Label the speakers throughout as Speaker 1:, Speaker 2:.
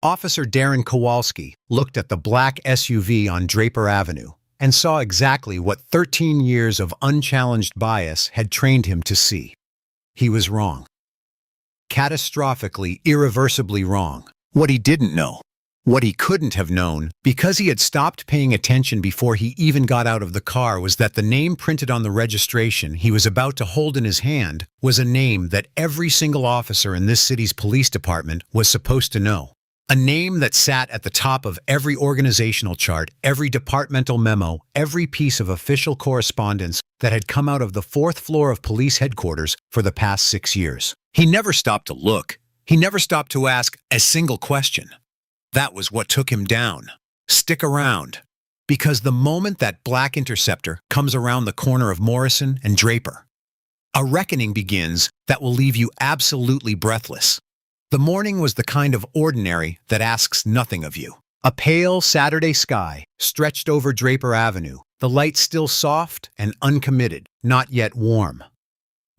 Speaker 1: Officer Darren Kowalski looked at the black SUV on Draper Avenue and saw exactly what 13 years of unchallenged bias had trained him to see. He was wrong. Catastrophically, irreversibly wrong. What he didn't know, what he couldn't have known, because he had stopped paying attention before he even got out of the car, was that the name printed on the registration he was about to hold in his hand was a name that every single officer in this city's police department was supposed to know. A name that sat at the top of every organizational chart, every departmental memo, every piece of official correspondence that had come out of the fourth floor of police headquarters for the past 6 years. He never stopped to look. He never stopped to ask a single question. That was what took him down. Stick around. Because the moment that black Interceptor comes around the corner of Morrison and Draper, a reckoning begins that will leave you absolutely breathless. The morning was the kind of ordinary that asks nothing of you. A pale Saturday sky stretched over Draper Avenue, the light still soft and uncommitted, not yet warm.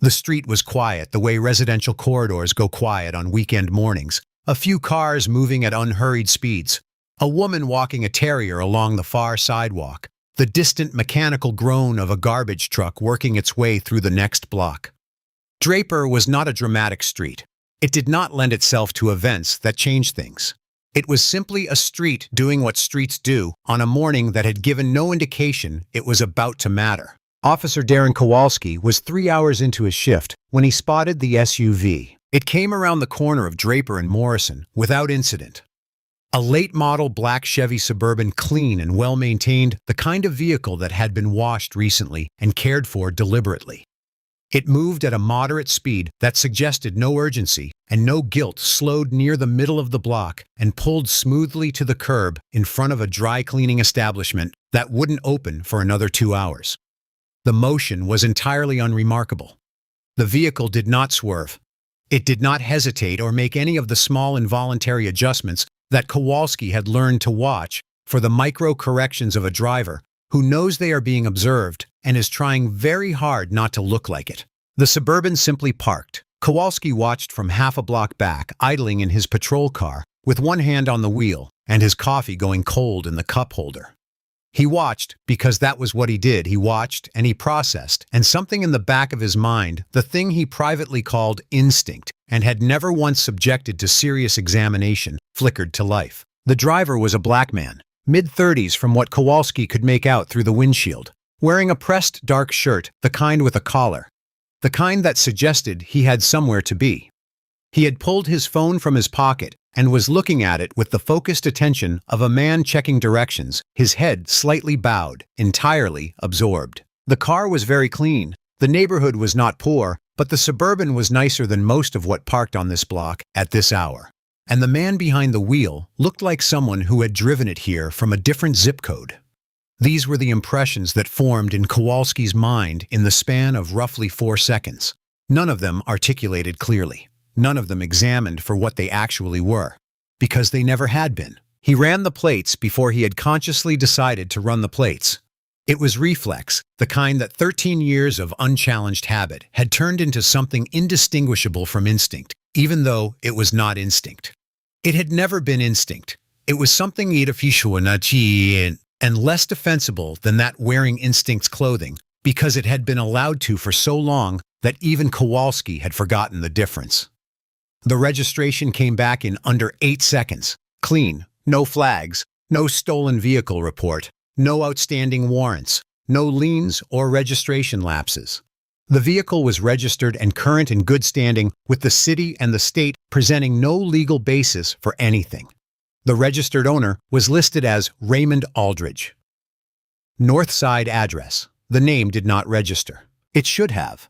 Speaker 1: The street was quiet the way residential corridors go quiet on weekend mornings. A few cars moving at unhurried speeds. A woman walking a terrier along the far sidewalk. The distant mechanical groan of a garbage truck working its way through the next block. Draper was not a dramatic street. It did not lend itself to events that changed things. It was simply a street doing what streets do on a morning that had given no indication it was about to matter. Officer Darren Kowalski was 3 hours into his shift when he spotted the SUV. It came around the corner of Draper and Morrison without incident. A late-model black Chevy Suburban, clean and well-maintained, the kind of vehicle that had been washed recently and cared for deliberately. It moved at a moderate speed that suggested no urgency and no guilt, slowed near the middle of the block and pulled smoothly to the curb in front of a dry-cleaning establishment that wouldn't open for another 2 hours. The motion was entirely unremarkable. The vehicle did not swerve. It did not hesitate or make any of the small involuntary adjustments that Kowalski had learned to watch for the micro-corrections of a driver who knows they are being observed and is trying very hard not to look like it. The Suburban simply parked. Kowalski watched from half a block back, idling in his patrol car, with one hand on the wheel and his coffee going cold in the cup holder. He watched because that was what he did. He watched and he processed, and something in the back of his mind, the thing he privately called instinct and had never once subjected to serious examination, flickered to life. The driver was a black man, mid-30s from what Kowalski could make out through the windshield, wearing a pressed dark shirt, the kind with a collar, the kind that suggested he had somewhere to be. He had pulled his phone from his pocket and was looking at it with the focused attention of a man checking directions, his head slightly bowed, entirely absorbed. The car was very clean. The neighborhood was not poor, but the Suburban was nicer than most of what parked on this block at this hour. And the man behind the wheel looked like someone who had driven it here from a different zip code. These were the impressions that formed in Kowalski's mind in the span of roughly 4 seconds. None of them articulated clearly. None of them examined for what they actually were, because they never had been. He ran the plates before he had consciously decided to run the plates. It was reflex, the kind that 13 years of unchallenged habit had turned into something indistinguishable from instinct, even though it was not instinct. It had never been instinct. It was something artificial and less defensible than that wearing instinct's clothing, because it had been allowed to for so long that even Kowalski had forgotten the difference. The registration came back in under 8 seconds. Clean, no flags, no stolen vehicle report, no outstanding warrants, no liens or registration lapses. The vehicle was registered and current in good standing, with the city and the state presenting no legal basis for anything. The registered owner was listed as Raymond Aldridge. North Side address. The name did not register. It should have.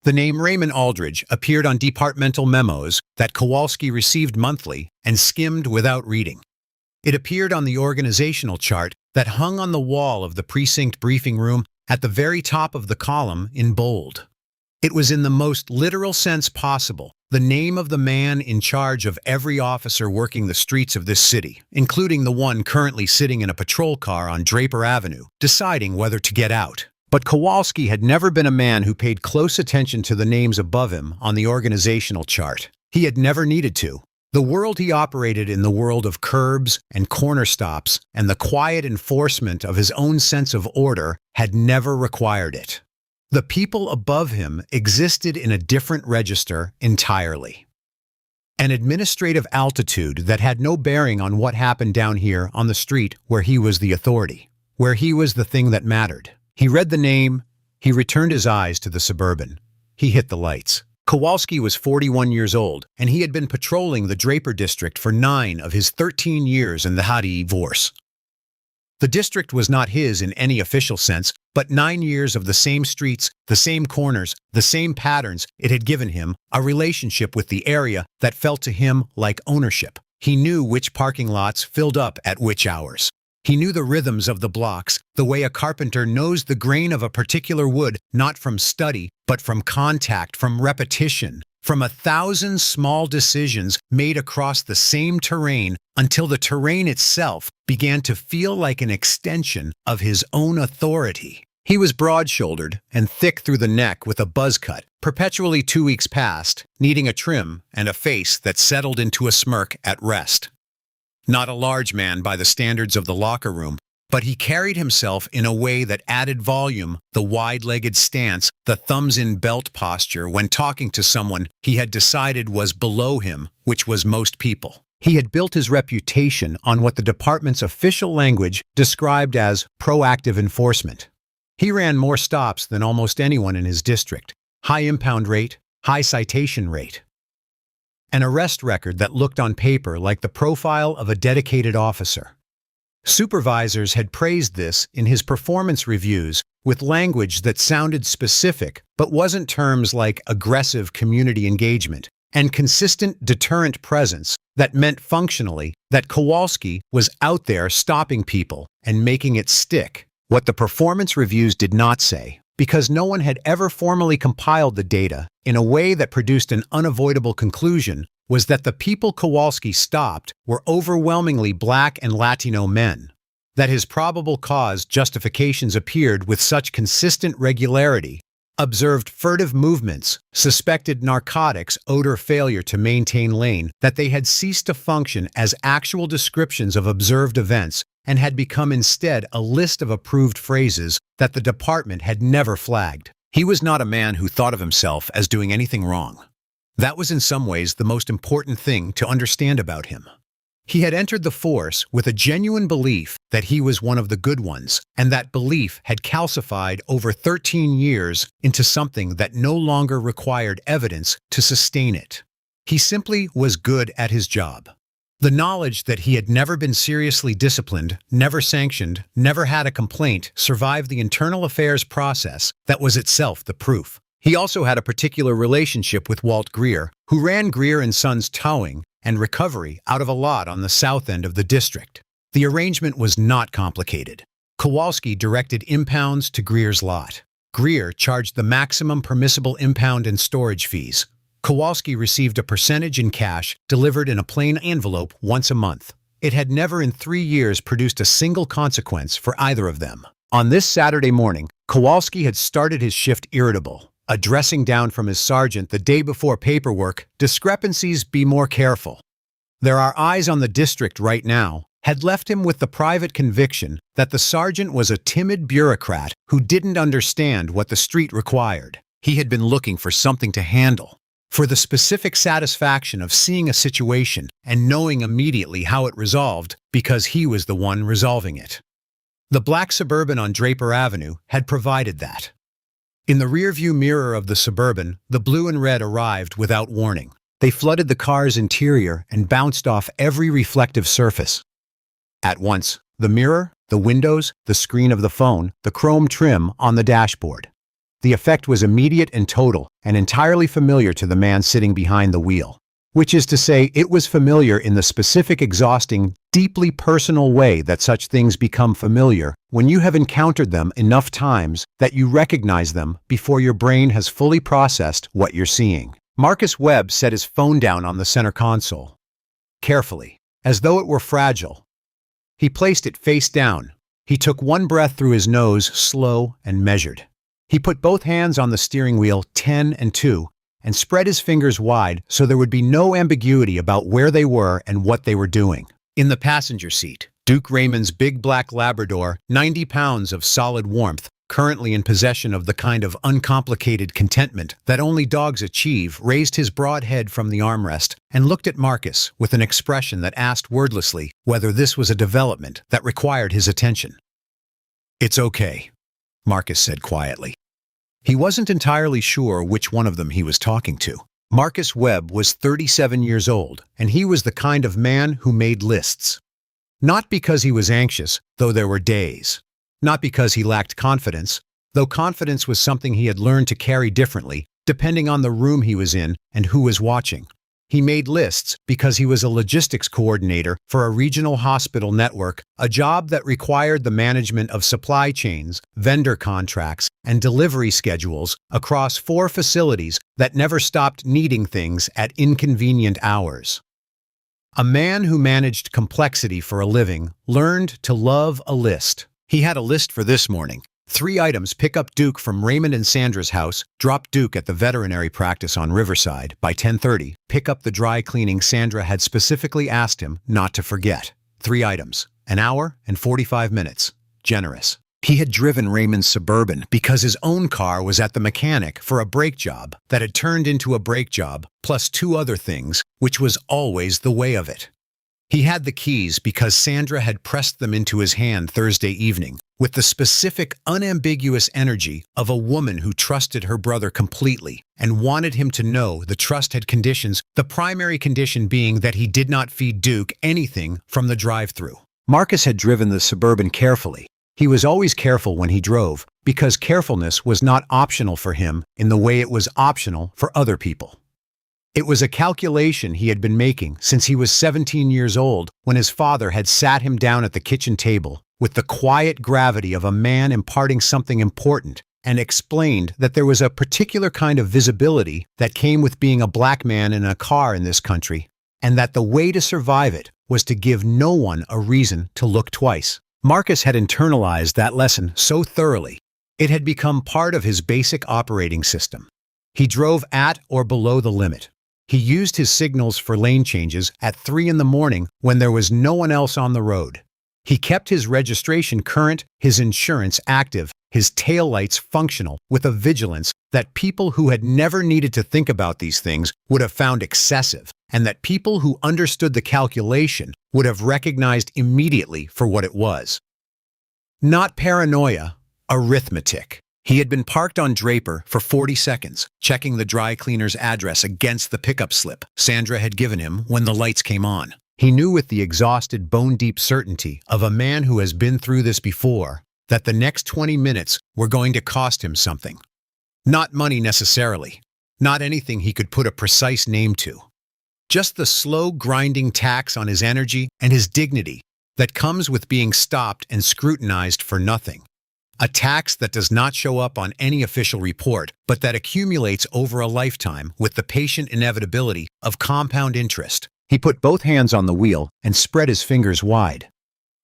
Speaker 1: The name Raymond Aldridge appeared on departmental memos that Kowalski received monthly and skimmed without reading. It appeared on the organizational chart that hung on the wall of the precinct briefing room at the very top of the column in bold. It was in the most literal sense possible, the name of the man in charge of every officer working the streets of this city, including the one currently sitting in a patrol car on Draper Avenue, deciding whether to get out. But Kowalski had never been a man who paid close attention to the names above him on the organizational chart. He had never needed to. The world he operated in, the world of curbs and corner stops and the quiet enforcement of his own sense of order, had never required it. The people above him existed in a different register entirely. An administrative altitude that had no bearing on what happened down here on the street where he was the authority, where he was the thing that mattered. He read the name. He returned his eyes to the Suburban. He hit the lights. Kowalski was 41 years old, and he had been patrolling the Draper district for 9 of his 13 years in the Hadi Vorse. The district was not his in any official sense, but 9 years of the same streets, the same corners, the same patterns. It had given him a relationship with the area that felt to him like ownership. He knew which parking lots filled up at which hours. He knew the rhythms of the blocks, the way a carpenter knows the grain of a particular wood, not from study, but from contact, from repetition, from 1,000 small decisions made across the same terrain until the terrain itself began to feel like an extension of his own authority. He was broad-shouldered and thick through the neck with a buzz cut, perpetually 2 weeks past, needing a trim and a face that settled into a smirk at rest. Not a large man by the standards of the locker room, but he carried himself in a way that added volume, the wide-legged stance, the thumbs-in belt posture when talking to someone he had decided was below him, which was most people. He had built his reputation on what the department's official language described as proactive enforcement. He ran more stops than almost anyone in his district, high impound rate, high citation rate. An arrest record that looked on paper like the profile of a dedicated officer. Supervisors had praised this in his performance reviews with language that sounded specific but wasn't terms like aggressive community engagement and consistent deterrent presence that meant functionally that Kowalski was out there stopping people and making it stick. What the performance reviews did not say, because no one had ever formally compiled the data in a way that produced an unavoidable conclusion, was that the people Kowalski stopped were overwhelmingly Black and Latino men, that his probable cause justifications appeared with such consistent regularity, observed furtive movements, suspected narcotics, odor failure to maintain lane, that they had ceased to function as actual descriptions of observed events and had become instead a list of approved phrases that the department had never flagged. He was not a man who thought of himself as doing anything wrong. That was in some ways the most important thing to understand about him. He had entered the force with a genuine belief that he was one of the good ones, and that belief had calcified over 13 years into something that no longer required evidence to sustain it. He simply was good at his job. The knowledge that he had never been seriously disciplined, never sanctioned, never had a complaint survived the internal affairs process that was itself the proof. He also had a particular relationship with Walt Greer, who ran Greer & Sons Towing and Recovery out of a lot on the south end of the district. The arrangement was not complicated. Kowalski directed impounds to Greer's lot. Greer charged the maximum permissible impound and storage fees. Kowalski received a percentage in cash delivered in a plain envelope once a month. It had never in 3 years produced a single consequence for either of them. On this Saturday morning, Kowalski had started his shift irritable. A dressing down from his sergeant the day before paperwork, discrepancies, be more careful. There are eyes on the district right now, had left him with the private conviction that the sergeant was a timid bureaucrat who didn't understand what the street required. He had been looking for something to handle, for the specific satisfaction of seeing a situation and knowing immediately how it resolved because he was the one resolving it. The black Suburban on Draper Avenue had provided that. In the rearview mirror of the Suburban, the blue and red arrived without warning. They flooded the car's interior and bounced off every reflective surface. At once, the mirror, the windows, the screen of the phone, the chrome trim on the dashboard. The effect was immediate and total, and entirely familiar to the man sitting behind the wheel. Which is to say, it was familiar in the specific, exhausting, deeply personal way that such things become familiar when you have encountered them enough times that you recognize them before your brain has fully processed what you're seeing. Marcus Webb set his phone down on the center console. Carefully, as though it were fragile. He placed it face down. He took one breath through his nose, slow and measured. He put both hands on the steering wheel, 10 and 2, and spread his fingers wide so there would be no ambiguity about where they were and what they were doing. In the passenger seat, Duke Raymond's big black Labrador, 90 pounds of solid warmth, currently in possession of the kind of uncomplicated contentment that only dogs achieve, raised his broad head from the armrest and looked at Marcus with an expression that asked wordlessly whether this was a development that required his attention. "It's okay," Marcus said quietly. He wasn't entirely sure which one of them he was talking to. Marcus Webb was 37 years old, and he was the kind of man who made lists. Not because he was anxious, though there were days. Not because he lacked confidence, though confidence was something he had learned to carry differently, depending on the room he was in and who was watching. He made lists because he was a logistics coordinator for a regional hospital network, a job that required the management of supply chains, vendor contracts, and delivery schedules across 4 facilities that never stopped needing things at inconvenient hours. A man who managed complexity for a living learned to love a list. He had a list for this morning. 3 items: pick up Duke from Raymond and Sandra's house, drop Duke at the veterinary practice on Riverside by 10:30, pick up the dry cleaning Sandra had specifically asked him not to forget. 3 items, an hour and 45 minutes. Generous. He had driven Raymond's Suburban because his own car was at the mechanic for a brake job that had turned into a brake job, plus 2 other things, which was always the way of it. He had the keys because Sandra had pressed them into his hand Thursday evening, with the specific, unambiguous energy of a woman who trusted her brother completely and wanted him to know the trust had conditions, the primary condition being that he did not feed Duke anything from the drive-thru. Marcus had driven the Suburban carefully. He was always careful when he drove, because carefulness was not optional for him in the way it was optional for other people. It was a calculation he had been making since he was 17 years old, when his father had sat him down at the kitchen table with the quiet gravity of a man imparting something important and explained that there was a particular kind of visibility that came with being a black man in a car in this country, and that the way to survive it was to give no one a reason to look twice. Marcus had internalized that lesson so thoroughly, it had become part of his basic operating system. He drove at or below the limit. He used his signals for lane changes at 3 in the morning when there was no one else on the road. He kept his registration current, his insurance active, his taillights functional with a vigilance that people who had never needed to think about these things would have found excessive, and that people who understood the calculation would have recognized immediately for what it was. Not paranoia, arithmetic. He had been parked on Draper for 40 seconds, checking the dry cleaner's address against the pickup slip Sandra had given him when the lights came on. He knew with the exhausted, bone-deep certainty of a man who has been through this before that the next 20 minutes were going to cost him something. Not money necessarily, not anything he could put a precise name to. Just the slow, grinding tax on his energy and his dignity that comes with being stopped and scrutinized for nothing. A tax that does not show up on any official report, but that accumulates over a lifetime with the patient inevitability of compound interest. He put both hands on the wheel and spread his fingers wide.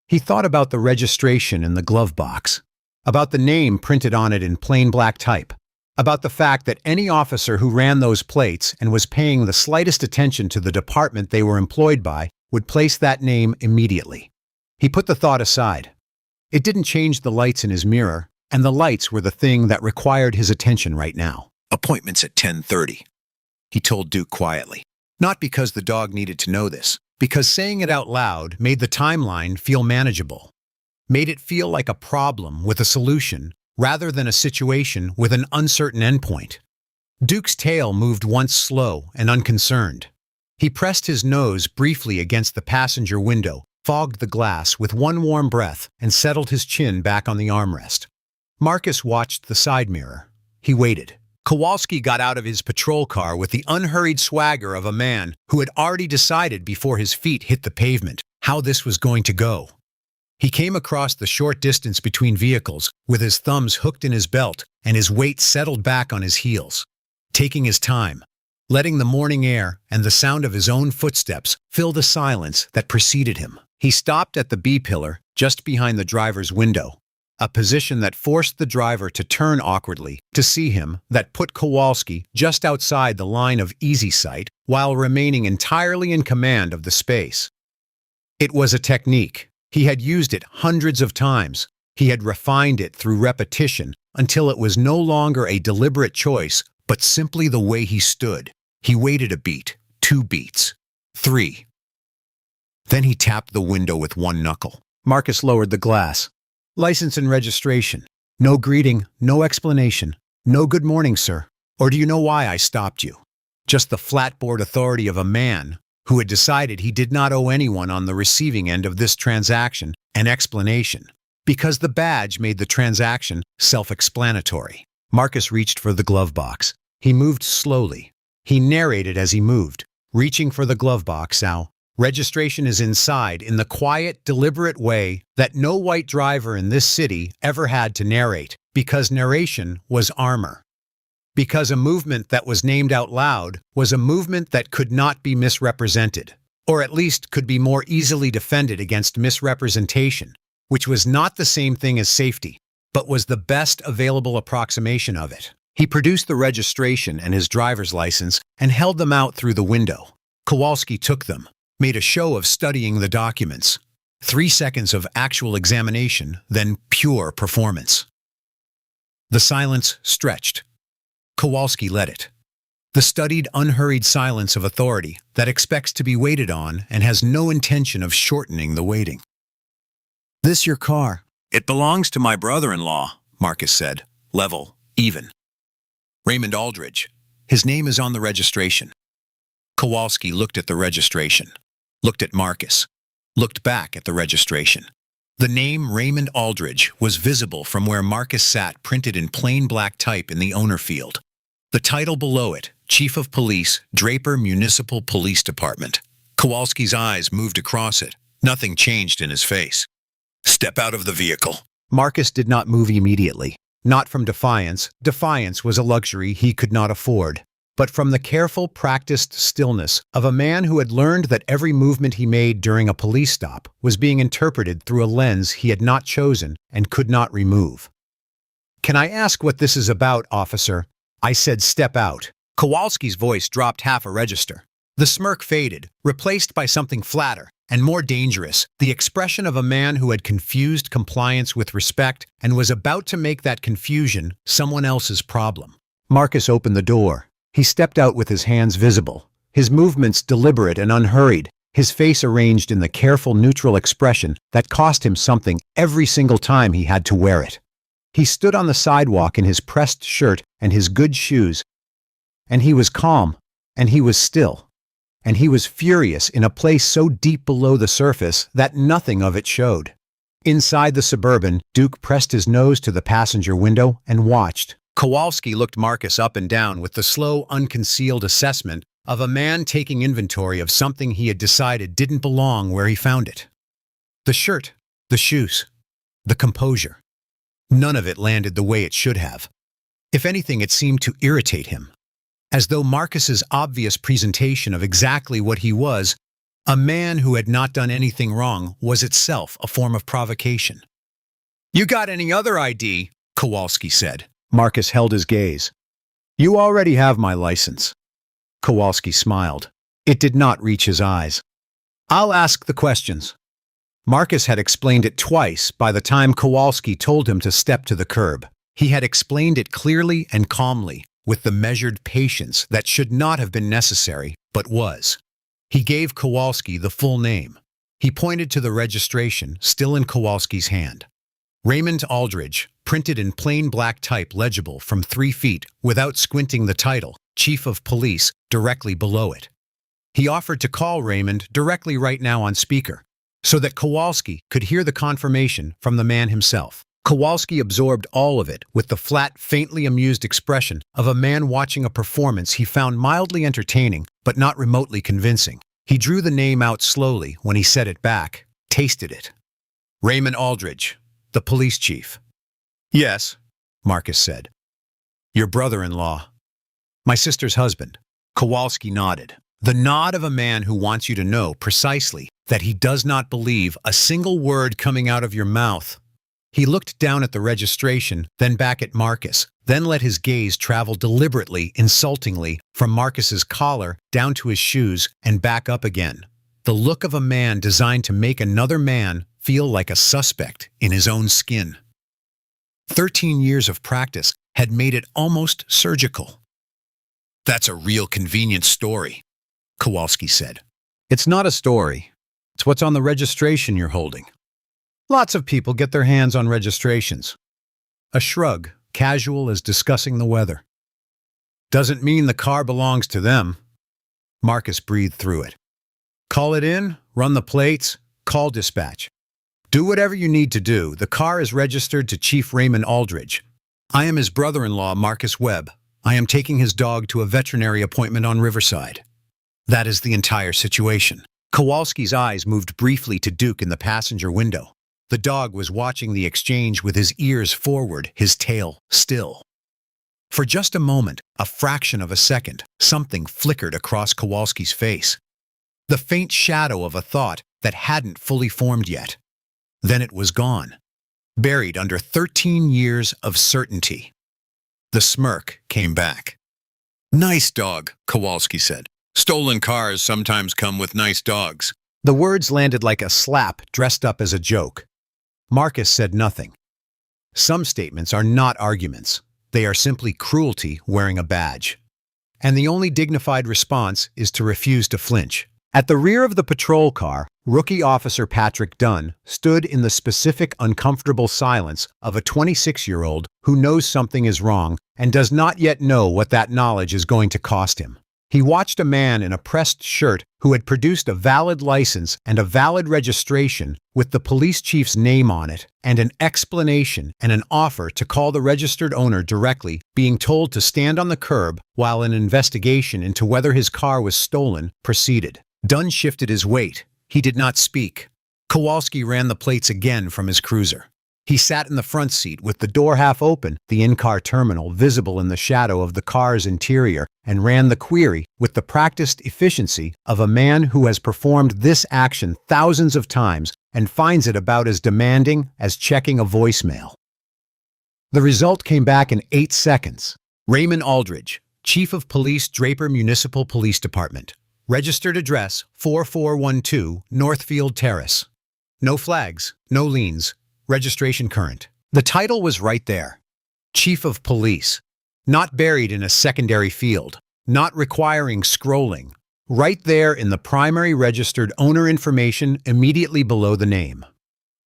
Speaker 1: He thought about the registration in the glove box, about the name printed on it in plain black type, about the fact that any officer who ran those plates and was paying the slightest attention to the department they were employed by would place that name immediately. He put the thought aside. It didn't change the lights in his mirror, and the lights were the thing that required his attention right now. Appointment's at 10:30, he told Duke quietly. Not because the dog needed to know this, because saying it out loud made the timeline feel manageable, made it feel like a problem with a solution rather than a situation with an uncertain endpoint. Duke's tail moved once slow and unconcerned. He pressed his nose briefly against the passenger window, fogged the glass with one warm breath, and settled his chin back on the armrest. Marcus watched the side mirror. He waited. Kowalski got out of his patrol car with the unhurried swagger of a man who had already decided before his feet hit the pavement how this was going to go. He came across the short distance between vehicles with his thumbs hooked in his belt and his weight settled back on his heels, taking his time, letting the morning air and the sound of his own footsteps fill the silence that preceded him. He stopped at the B-pillar just behind the driver's window, a position that forced the driver to turn awkwardly to see him, that put Kowalski just outside the line of easy sight while remaining entirely in command of the space. It was a technique. He had used it hundreds of times. He had refined it through repetition until it was no longer a deliberate choice, but simply the way he stood. He waited a beat, 2 beats, 3. Then he tapped the window with one knuckle. Marcus lowered the glass. License and registration. No greeting, no explanation. No good morning, sir. Or do you know why I stopped you? Just the flatboard authority of a man who had decided he did not owe anyone on the receiving end of this transaction an explanation, because the badge made the transaction self-explanatory. Marcus reached for the glove box. He moved slowly. He narrated as he moved, reaching for the glove box. Now, registration is inside in the quiet, deliberate way that no white driver in this city ever had to narrate, because narration was armor. Because a movement that was named out loud was a movement that could not be misrepresented, or at least could be more easily defended against misrepresentation, which was not the same thing as safety, but was the best available approximation of it. He produced the registration and his driver's license and held them out through the window. Kowalski took them, made a show of studying the documents. 3 seconds of actual examination, then pure performance. The silence stretched. Kowalski led it. The studied, unhurried silence of authority that expects to be waited on and has no intention of shortening the waiting. "This your car?" "It belongs to my brother-in-law," Marcus said, level, even. "Raymond Aldridge. His name is on the registration." Kowalski looked at the registration, looked at Marcus, looked back at the registration. The name Raymond Aldridge was visible from where Marcus sat, printed in plain black type in the owner field. The title below it, Chief of Police, Draper Municipal Police Department. Kowalski's eyes moved across it. Nothing changed in his face. "Step out of the vehicle." Marcus did not move immediately. Not from defiance. Defiance was a luxury he could not afford. But from the careful, practiced stillness of a man who had learned that every movement he made during a police stop was being interpreted through a lens he had not chosen and could not remove. "Can I ask what this is about, officer?" I said, "Step out." Kowalski's voice dropped half a register. The smirk faded, replaced by something flatter and more dangerous, the expression of a man who had confused compliance with respect and was about to make that confusion someone else's problem. Marcus opened the door. He stepped out with his hands visible, his movements deliberate and unhurried, his face arranged in the careful, neutral expression that cost him something every single time he had to wear it. He stood on the sidewalk in his pressed shirt and his good shoes, and he was calm, and he was still, and he was furious in a place so deep below the surface that nothing of it showed. Inside the Suburban, Duke pressed his nose to the passenger window and watched. Kowalski looked Marcus up and down with the slow, unconcealed assessment of a man taking inventory of something he had decided didn't belong where he found it. The shirt, the shoes, the composure. None of it landed the way it should have. If anything, it seemed to irritate him, as though Marcus's obvious presentation of exactly what he was, a man who had not done anything wrong, was itself a form of provocation. "You got any other ID?" Kowalski said. Marcus held his gaze. "You already have my license." Kowalski smiled. It did not reach his eyes. "I'll ask the questions." Marcus had explained it twice by the time Kowalski told him to step to the curb. He had explained it clearly and calmly, with the measured patience that should not have been necessary, but was. He gave Kowalski the full name. He pointed to the registration, still in Kowalski's hand. Raymond Aldridge, printed in plain black type legible from 3 feet without squinting, the title, Chief of Police, directly below it. He offered to call Raymond directly right now on speaker, so that Kowalski could hear the confirmation from the man himself. Kowalski absorbed all of it with the flat, faintly amused expression of a man watching a performance he found mildly entertaining but not remotely convincing. He drew the name out slowly when he said it back, tasted it. "Raymond Aldridge, the police chief." "Yes," Marcus said. "Your brother-in-law." "My sister's husband." Kowalski nodded. The nod of a man who wants you to know precisely that he does not believe a single word coming out of your mouth. He looked down at the registration, then back at Marcus, then let his gaze travel deliberately, insultingly, from Marcus's collar down to his shoes and back up again. The look of a man designed to make another man feel like a suspect in his own skin. 13 years of practice had made it almost surgical. "That's a real convenient story," Kowalski said. "It's not a story. It's what's on the registration you're holding. Lots of people get their hands on registrations." A shrug, casual as discussing the weather. "Doesn't mean the car belongs to them." Marcus breathed through it. "Call it in, run the plates, call dispatch. Do whatever you need to do. The car is registered to Chief Raymond Aldridge. I am his brother-in-law, Marcus Webb. I am taking his dog to a veterinary appointment on Riverside." That is the entire situation. Kowalski's eyes moved briefly to Duke in the passenger window. The dog was watching the exchange with his ears forward, his tail still. For just a moment, a fraction of a second, something flickered across Kowalski's face. The faint shadow of a thought that hadn't fully formed yet. Then it was gone, buried under 13 years of certainty. The smirk came back. "Nice dog," Kowalski said. "Stolen cars sometimes come with nice dogs." The words landed like a slap dressed up as a joke. Marcus said nothing. Some statements are not arguments. They are simply cruelty wearing a badge. And the only dignified response is to refuse to flinch. At the rear of the patrol car, Rookie Officer Patrick Dunn stood in the specific uncomfortable silence of a 26-year-old who knows something is wrong and does not yet know what that knowledge is going to cost him. He watched a man in a pressed shirt who had produced a valid license and a valid registration with the police chief's name on it and an explanation and an offer to call the registered owner directly, being told to stand on the curb while an investigation into whether his car was stolen proceeded. Dunn shifted his weight. He did not speak. Kowalski ran the plates again from his cruiser. He sat in the front seat with the door half open, the in-car terminal visible in the shadow of the car's interior, and ran the query with the practiced efficiency of a man who has performed this action thousands of times and finds it about as demanding as checking a voicemail. The result came back in 8 seconds. Raymond Aldridge, Chief of Police, Draper Municipal Police Department. Registered address 4412 Northfield Terrace. No flags, no liens. Registration current. The title was right there. Chief of Police. Not buried in a secondary field. Not requiring scrolling. Right there in the primary registered owner information immediately below the name.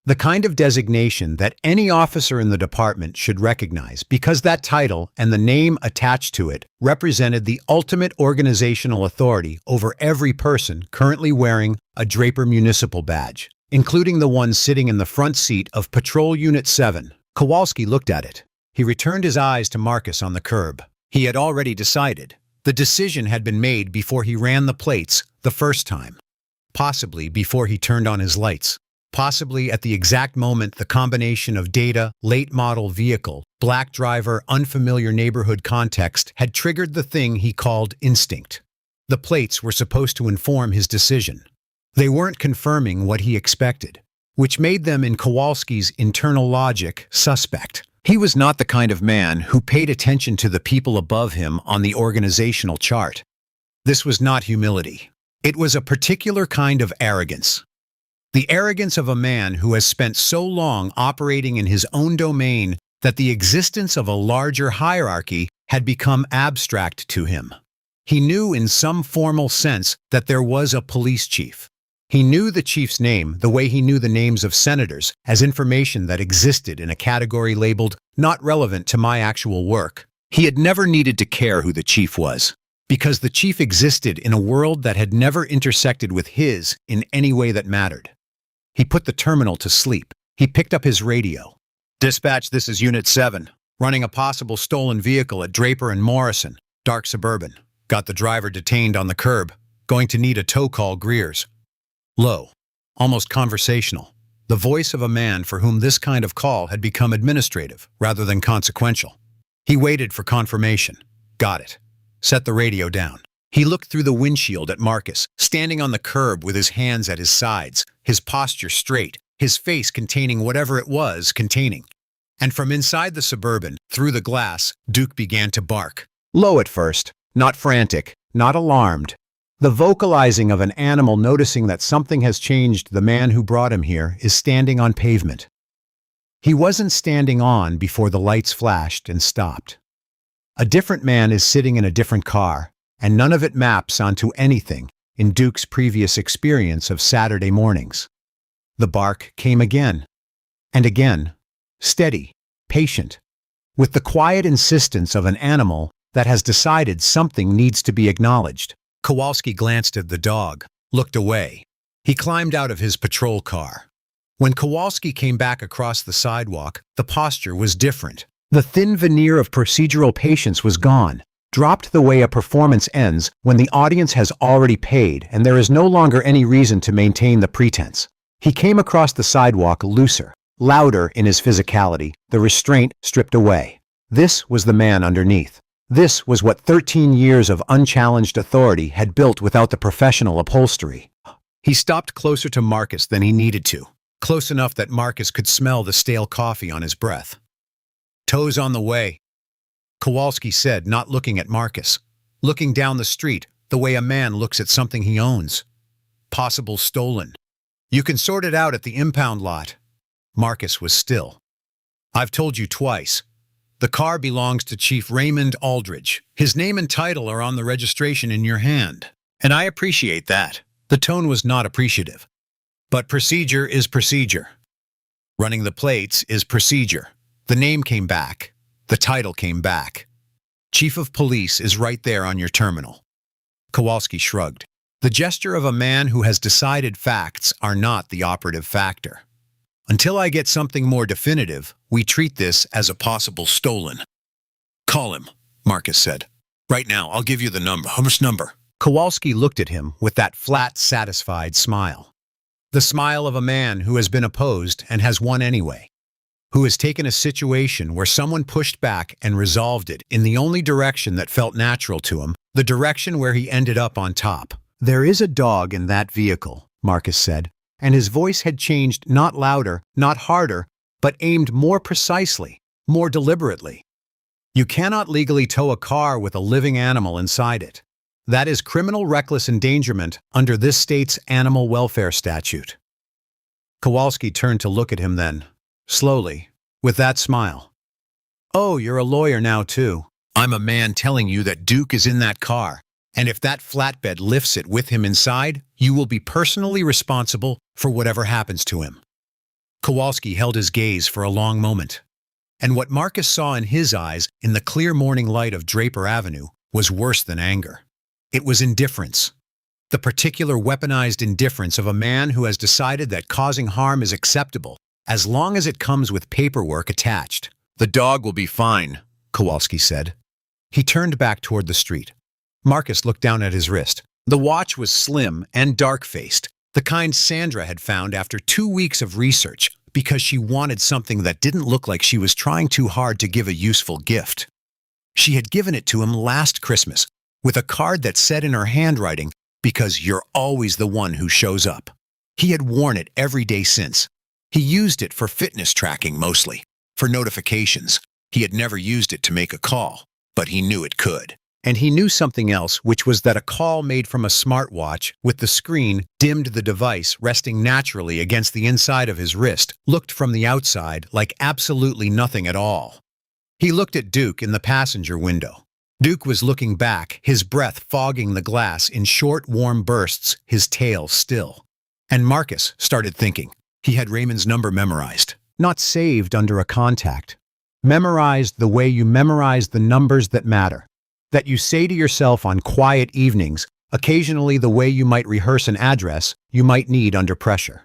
Speaker 1: The kind of designation that any officer in the department should recognize because that title and the name attached to it represented the ultimate organizational authority over every person currently wearing a Draper Municipal badge, including the one sitting in the front seat of Patrol Unit 7. Kowalski looked at it. He returned his eyes to Marcus on the curb. He had already decided. The decision had been made before he ran the plates the first time. Possibly before he turned on his lights. Possibly at the exact moment the combination of data, late model vehicle, black driver, unfamiliar neighborhood context had triggered the thing he called instinct. The plates were supposed to inform his decision. They weren't confirming what he expected, which made them, in Kowalski's internal logic, suspect. He was not the kind of man who paid attention to the people above him on the organizational chart. This was not humility. It was a particular kind of arrogance. The arrogance of a man who has spent so long operating in his own domain that the existence of a larger hierarchy had become abstract to him. He knew in some formal sense that there was a police chief. He knew the chief's name the way he knew the names of senators as information that existed in a category labeled "not relevant to my actual work." He had never needed to care who the chief was, because the chief existed in a world that had never intersected with his in any way that mattered. He put the terminal to sleep. He picked up his radio. "Dispatch, this is Unit 7. Running a possible stolen vehicle at Draper and Morrison. Dark Suburban. Got the driver detained on the curb. Going to need a tow call, Greer's." Low. Almost conversational. The voice of a man for whom this kind of call had become administrative rather than consequential. He waited for confirmation. Got it. Set the radio down. He looked through the windshield at Marcus, standing on the curb with his hands at his sides, his posture straight, his face containing whatever it was containing. And from inside the Suburban, through the glass, Duke began to bark. Low at first, not frantic, not alarmed. The vocalizing of an animal noticing that something has changed. The man who brought him here is standing on pavement. He wasn't standing on before the lights flashed and stopped. A different man is sitting in a different car, and none of it maps onto anything in Duke's previous experience of Saturday mornings. The bark came again, and again, steady, patient, with the quiet insistence of an animal that has decided something needs to be acknowledged. Kowalski glanced at the dog, looked away. He climbed out of his patrol car. When Kowalski came back across the sidewalk, the posture was different. The thin veneer of procedural patience was gone, dropped the way a performance ends when the audience has already paid and there is no longer any reason to maintain the pretense. He came across the sidewalk looser, louder in his physicality, the restraint stripped away. This was the man underneath. This was what 13 years of unchallenged authority had built without the professional upholstery. He stopped closer to Marcus than he needed to, close enough that Marcus could smell the stale coffee on his breath. "Toes on the way," Kowalski said, not looking at Marcus, looking down the street the way a man looks at something he owns. "Possible stolen. You can sort it out at the impound lot." Marcus was still. "I've told you twice. The car belongs to Chief Raymond Aldridge. His name and title are on the registration in your hand. And I appreciate that." The tone was not appreciative. "But procedure is procedure. Running the plates is procedure. The name came back. The title came back. Chief of Police is right there on your terminal." Kowalski shrugged. The gesture of a man who has decided facts are not the operative factor. "Until I get something more definitive, we treat this as a possible stolen." "Call him," Marcus said. "Right now, I'll give you the number." "How much number?" Kowalski looked at him with that flat, satisfied smile. The smile of a man who has been opposed and has won anyway. Who has taken a situation where someone pushed back and resolved it in the only direction that felt natural to him, the direction where he ended up on top. "There is a dog in that vehicle," Marcus said, and his voice had changed, not louder, not harder, but aimed more precisely, more deliberately. "You cannot legally tow a car with a living animal inside it. That is criminal reckless endangerment under this state's animal welfare statute." Kowalski turned to look at him then, slowly, with that smile. "Oh, you're a lawyer now, too. I'm a man telling you that Duke is in that car, and if that flatbed lifts it with him inside, you will be personally responsible for whatever happens to him." Kowalski held his gaze for a long moment, and what Marcus saw in his eyes in the clear morning light of Draper Avenue was worse than anger. It was indifference. The particular weaponized indifference of a man who has decided that causing harm is acceptable, as long as it comes with paperwork attached. "The dog will be fine," Kowalski said. He turned back toward the street. Marcus looked down at his wrist. The watch was slim and dark-faced, the kind Sandra had found after 2 weeks of research because she wanted something that didn't look like she was trying too hard to give a useful gift. She had given it to him last Christmas, with a card that said in her handwriting, "Because you're always the one who shows up." He had worn it every day since. He used it for fitness tracking mostly, for notifications. He had never used it to make a call, but he knew it could. And he knew something else, which was that a call made from a smartwatch with the screen dimmed, the device resting naturally against the inside of his wrist, looked from the outside like absolutely nothing at all. He looked at Duke in the passenger window. Duke was looking back, his breath fogging the glass in short, warm bursts, his tail still. And Marcus started thinking. He had Raymond's number memorized, not saved under a contact. Memorized the way you memorize the numbers that matter, that you say to yourself on quiet evenings, occasionally the way you might rehearse an address you might need under pressure.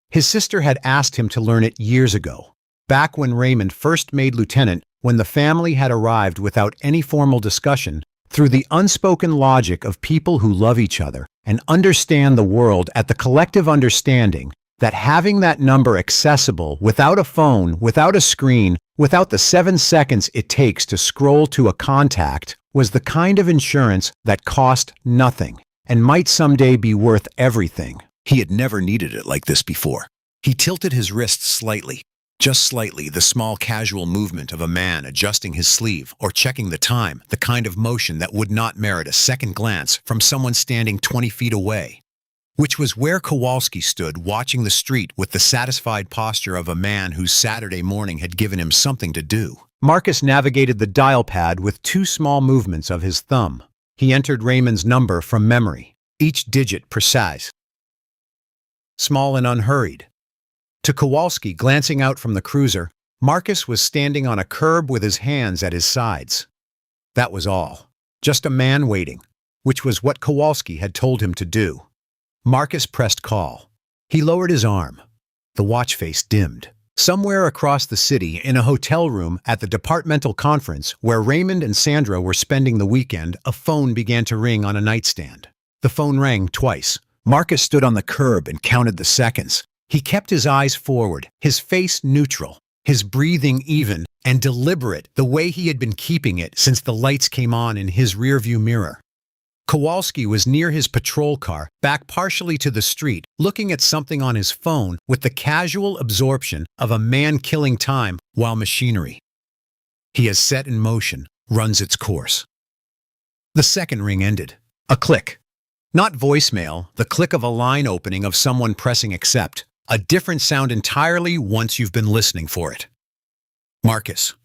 Speaker 1: His sister had asked him to learn it years ago, back when Raymond first made lieutenant, when the family had arrived without any formal discussion, through the unspoken logic of people who love each other and understand the world at the collective understanding that having that number accessible without a phone, without a screen, without the 7 seconds it takes to scroll to a contact was the kind of insurance that cost nothing and might someday be worth everything. He had never needed it like this before. He tilted his wrist slightly, just slightly, the small casual movement of a man adjusting his sleeve or checking the time, the kind of motion that would not merit a second glance from someone standing 20 feet away. Which was where Kowalski stood, watching the street with the satisfied posture of a man whose Saturday morning had given him something to do. Marcus navigated the dial pad with 2 small movements of his thumb. He entered Raymond's number from memory, each digit precise, small and unhurried. To Kowalski, glancing out from the cruiser, Marcus was standing on a curb with his hands at his sides. That was all. Just a man waiting, which was what Kowalski had told him to do. Marcus pressed call. He lowered his arm. The watch face dimmed. Somewhere across the city, in a hotel room at the departmental conference where Raymond and Sandra were spending the weekend, a phone began to ring on a nightstand. The phone rang twice. Marcus stood on the curb and counted the seconds. He kept his eyes forward, his face neutral, his breathing even and deliberate, the way he had been keeping it since the lights came on in his rearview mirror. Kowalski was near his patrol car, back partially to the street, looking at something on his phone with the casual absorption of a man killing time while machinery he has set in motion runs its course. The second ring ended. A click. Not voicemail, the click of a line opening of someone pressing accept. A different sound entirely once you've been listening for it. Marcus.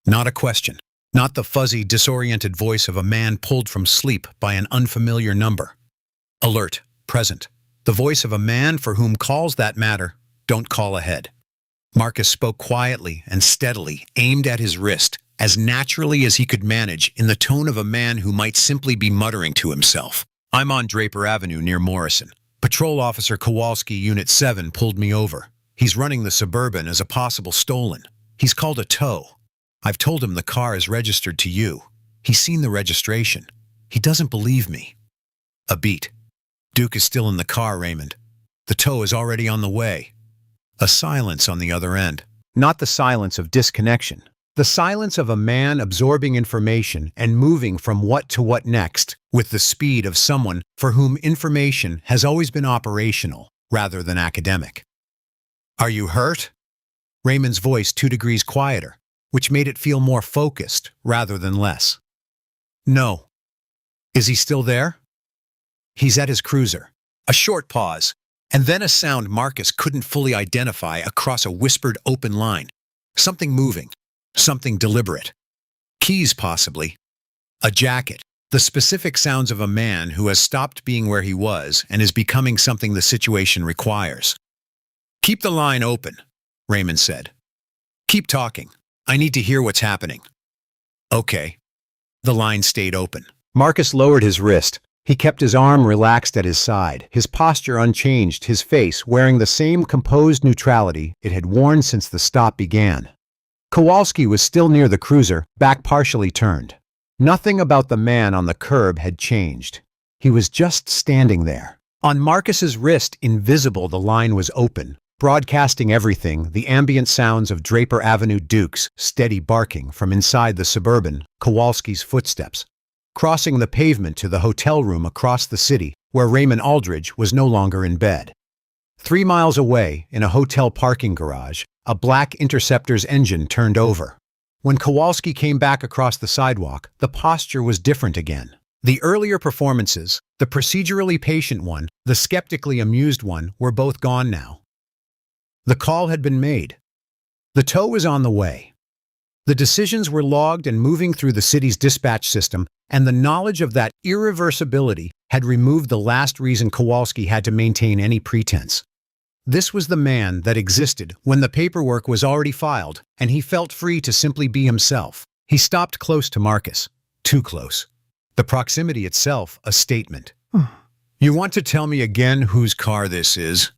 Speaker 1: Not a question. Not the fuzzy, disoriented voice of a man pulled from sleep by an unfamiliar number. Alert, present. The voice of a man for whom calls that matter don't call ahead. Marcus spoke quietly and steadily, aimed at his wrist, as naturally as he could manage, in the tone of a man who might simply be muttering to himself. I'm on Draper Avenue near Morrison. Patrol Officer Kowalski, Unit 7, pulled me over. He's running the Suburban as a possible stolen. He's called a tow. I've told him the car is registered to you. He's seen the registration. He doesn't believe me. A beat. Duke is still in the car, Raymond. The tow is already on the way. A silence on the other end. Not the silence of disconnection. The silence of a man absorbing information and moving from what to what next, with the speed of someone for whom information has always been operational rather than academic. Are you hurt? Raymond's voice 2 degrees quieter, which made it feel more focused rather than less. No. Is he still there? He's at his cruiser. A short pause, and then a sound Marcus couldn't fully identify across a whispered open line. Something moving. Something deliberate. Keys, possibly. A jacket. The specific sounds of a man who has stopped being where he was and is becoming something the situation requires. Keep the line open, Raymond said. Keep talking. I need to hear what's happening. Okay. The line stayed open. Marcus lowered his wrist. He kept his arm relaxed at his side, his posture unchanged, his face wearing the same composed neutrality it had worn since the stop began. Kowalski was still near the cruiser, back partially turned. Nothing about the man on the curb had changed. He was just standing there. On Marcus's wrist, invisible, the line was open, broadcasting everything, the ambient sounds of Draper Avenue Duke's steady barking from inside the Suburban, Kowalski's footsteps, crossing the pavement to the hotel room across the city where Raymond Aldridge was no longer in bed. 3 miles away, in a hotel parking garage, a black Interceptor's engine turned over. When Kowalski came back across the sidewalk, the posture was different again. The earlier performances, the procedurally patient one, the skeptically amused one, were both gone now. The call had been made. The tow was on the way. The decisions were logged and moving through the city's dispatch system, and the knowledge of that irreversibility had removed the last reason Kowalski had to maintain any pretense. This was the man that existed when the paperwork was already filed, and he felt free to simply be himself. He stopped close to Marcus. Too close. The proximity itself a statement. You want to tell me again whose car this is?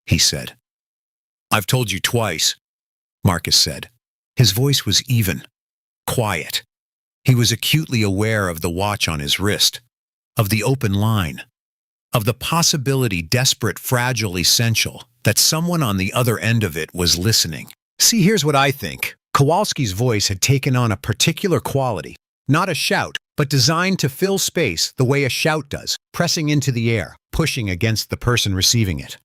Speaker 1: He said. I've told you twice, Marcus said. His voice was even, quiet. He was acutely aware of the watch on his wrist, of the open line, of the possibility, desperate, fragile, essential, that someone on the other end of it was listening. See, here's what I think. Kowalski's voice had taken on a particular quality, not a shout, but designed to fill space the way a shout does, pressing into the air, pushing against the person receiving it.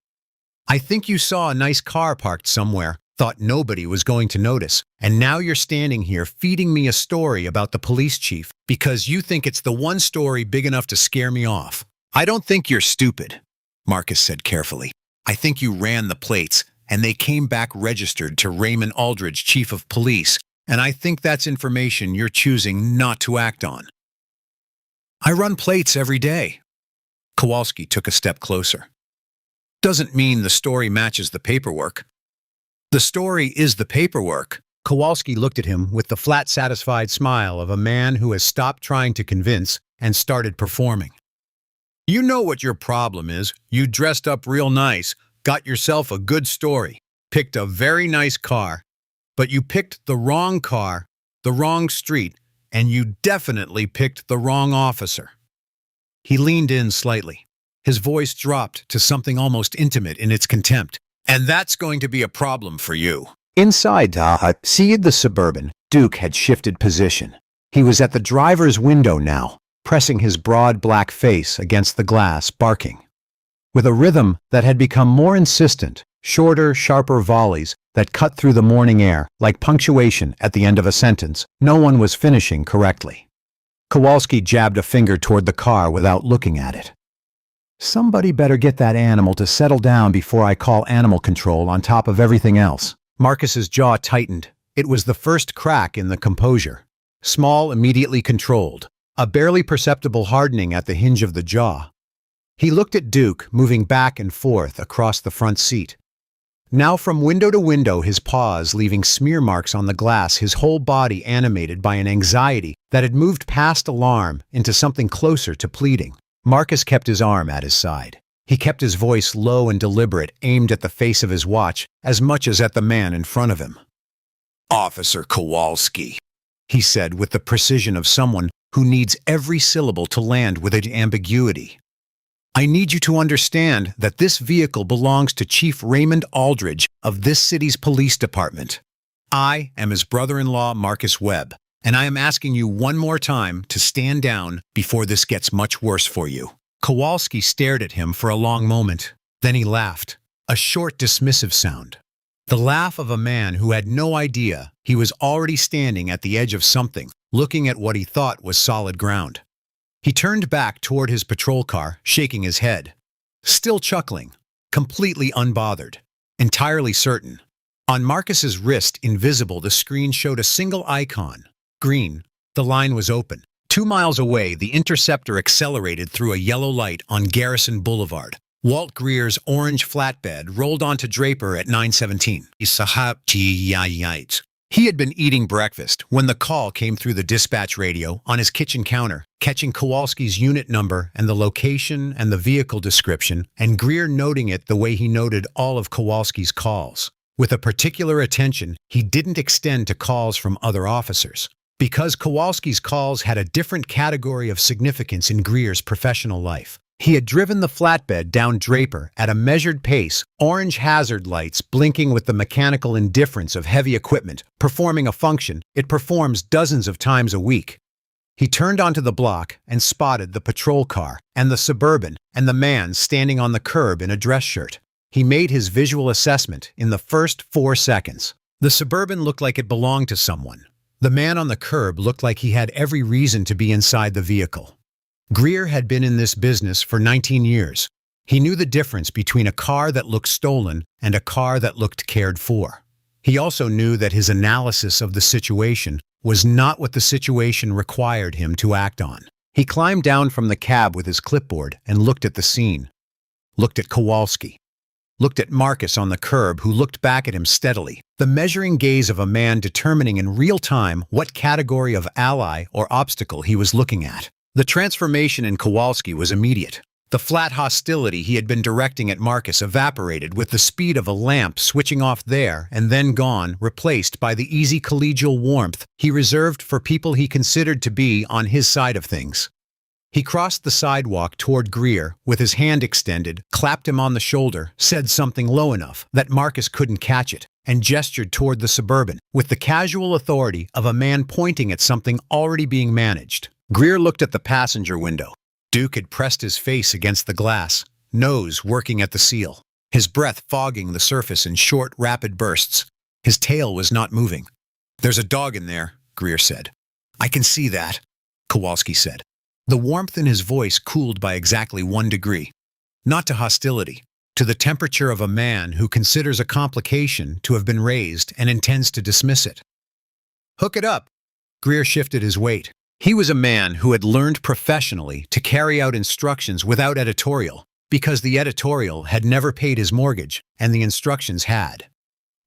Speaker 1: I think you saw a nice car parked somewhere, thought nobody was going to notice, and now you're standing here feeding me a story about the police chief because you think it's the one story big enough to scare me off. I don't think you're stupid, Marcus said carefully. I think you ran the plates, and they came back registered to Raymond Aldridge, chief of police, and I think that's information you're choosing not to act on. I run plates every day. Kowalski took a step closer. Doesn't mean the story matches the paperwork. The story is the paperwork. Kowalski looked at him with the flat, satisfied smile of a man who has stopped trying to convince and started performing. You know what your problem is. You dressed up real nice, got yourself a good story, picked a very nice car, but you picked the wrong car, the wrong street, and you definitely picked the wrong officer. He leaned in slightly. His voice dropped to something almost intimate in its contempt. And that's going to be a problem for you. Inside the Suburban, Duke had shifted position. He was at the driver's window now, pressing his broad black face against the glass, barking. With a rhythm that had become more insistent, shorter, sharper volleys that cut through the morning air like punctuation at the end of a sentence no one was finishing correctly. Kowalski jabbed a finger toward the car without looking at it. Somebody better get that animal to settle down before I call animal control on top of everything else. Marcus's jaw tightened. It was the first crack in the composure. Small, immediately controlled. A barely perceptible hardening at the hinge of the jaw. He looked at Duke, moving back and forth across the front seat. Now from window to window, his paws leaving smear marks on the glass, his whole body animated by an anxiety that had moved past alarm into something closer to pleading. Marcus kept his arm at his side. He kept his voice low and deliberate, aimed at the face of his watch as much as at the man in front of him. Officer Kowalski, he said with the precision of someone who needs every syllable to land with an ambiguity. I need you to understand that this vehicle belongs to Chief Raymond Aldridge of this city's police department. I am his brother-in-law, Marcus Webb. And I am asking you one more time to stand down before this gets much worse for you. Kowalski stared at him for a long moment. Then he laughed, a short, dismissive sound. The laugh of a man who had no idea he was already standing at the edge of something, looking at what he thought was solid ground. He turned back toward his patrol car, shaking his head. Still chuckling, completely unbothered, entirely certain. On Marcus's wrist, invisible, the screen showed a single icon. Green. The line was open. 2 miles away, the Interceptor accelerated through a yellow light on Garrison Boulevard. Walt Greer's orange flatbed rolled onto Draper at 9:17. He had been eating breakfast when the call came through the dispatch radio on his kitchen counter, catching Kowalski's unit number and the location and the vehicle description, and Greer noting it the way he noted all of Kowalski's calls. With a particular attention he didn't extend to calls from other officers. Because Kowalski's calls had a different category of significance in Greer's professional life. He had driven the flatbed down Draper at a measured pace, orange hazard lights blinking with the mechanical indifference of heavy equipment, performing a function it performs dozens of times a week. He turned onto the block and spotted the patrol car and the Suburban and the man standing on the curb in a dress shirt. He made his visual assessment in the first 4 seconds. The Suburban looked like it belonged to someone. The man on the curb looked like he had every reason to be inside the vehicle. Greer had been in this business for 19 years. He knew the difference between a car that looked stolen and a car that looked cared for. He also knew that his analysis of the situation was not what the situation required him to act on. He climbed down from the cab with his clipboard and looked at the scene. Looked at Kowalski. Looked at Marcus on the curb, who looked back at him steadily, the measuring gaze of a man determining in real time what category of ally or obstacle he was looking at. The transformation in Kowalski was immediate. The flat hostility he had been directing at Marcus evaporated with the speed of a lamp switching off there and then gone, replaced by the easy collegial warmth he reserved for people he considered to be on his side of things. He crossed the sidewalk toward Greer with his hand extended, clapped him on the shoulder, said something low enough that Marcus couldn't catch it, and gestured toward the Suburban with the casual authority of a man pointing at something already being managed. Greer looked at the passenger window. Duke had pressed his face against the glass, nose working at the seal. his breath fogging the surface in short, rapid bursts. His tail was not moving. "There's a dog in there," Greer said. "I can see that," Kowalski said. The warmth in his voice cooled by exactly 1 degree. Not to hostility, to the temperature of a man who considers a complication to have been raised and intends to dismiss it. "Hook it up." Greer shifted his weight. He was a man who had learned professionally to carry out instructions without editorial, because the editorial had never paid his mortgage, and the instructions had.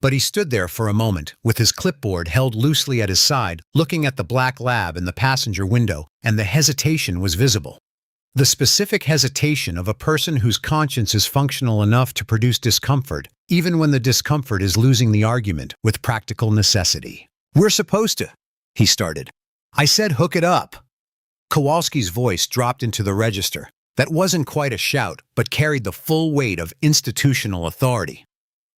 Speaker 1: But he stood there for a moment, with his clipboard held loosely at his side, looking at the black lab in the passenger window, and the hesitation was visible. The specific hesitation of a person whose conscience is functional enough to produce discomfort, even when the discomfort is losing the argument with practical necessity. "We're supposed to," he started. "I said hook it up." Kowalski's voice dropped into the register. That wasn't quite a shout, but carried the full weight of institutional authority.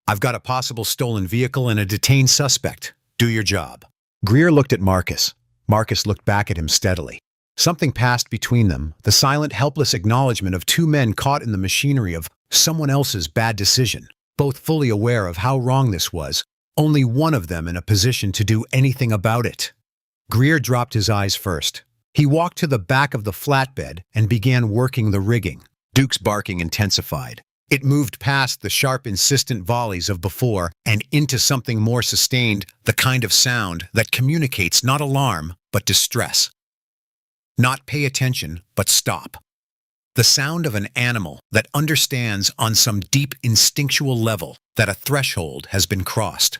Speaker 1: "I've got a possible stolen vehicle and a detained suspect. Do your job." Greer looked at Marcus. Marcus looked back at him steadily. Something passed between them, the silent, helpless acknowledgement of 2 men caught in the machinery of someone else's bad decision, both fully aware of how wrong this was, only one of them in a position to do anything about it. Greer dropped his eyes first. He walked to the back of the flatbed and began working the rigging. Duke's barking intensified. It moved past the sharp, insistent volleys of before and into something more sustained, the kind of sound that communicates not alarm, but distress. Not pay attention, but stop. The sound of an animal that understands on some deep instinctual level that a threshold has been crossed.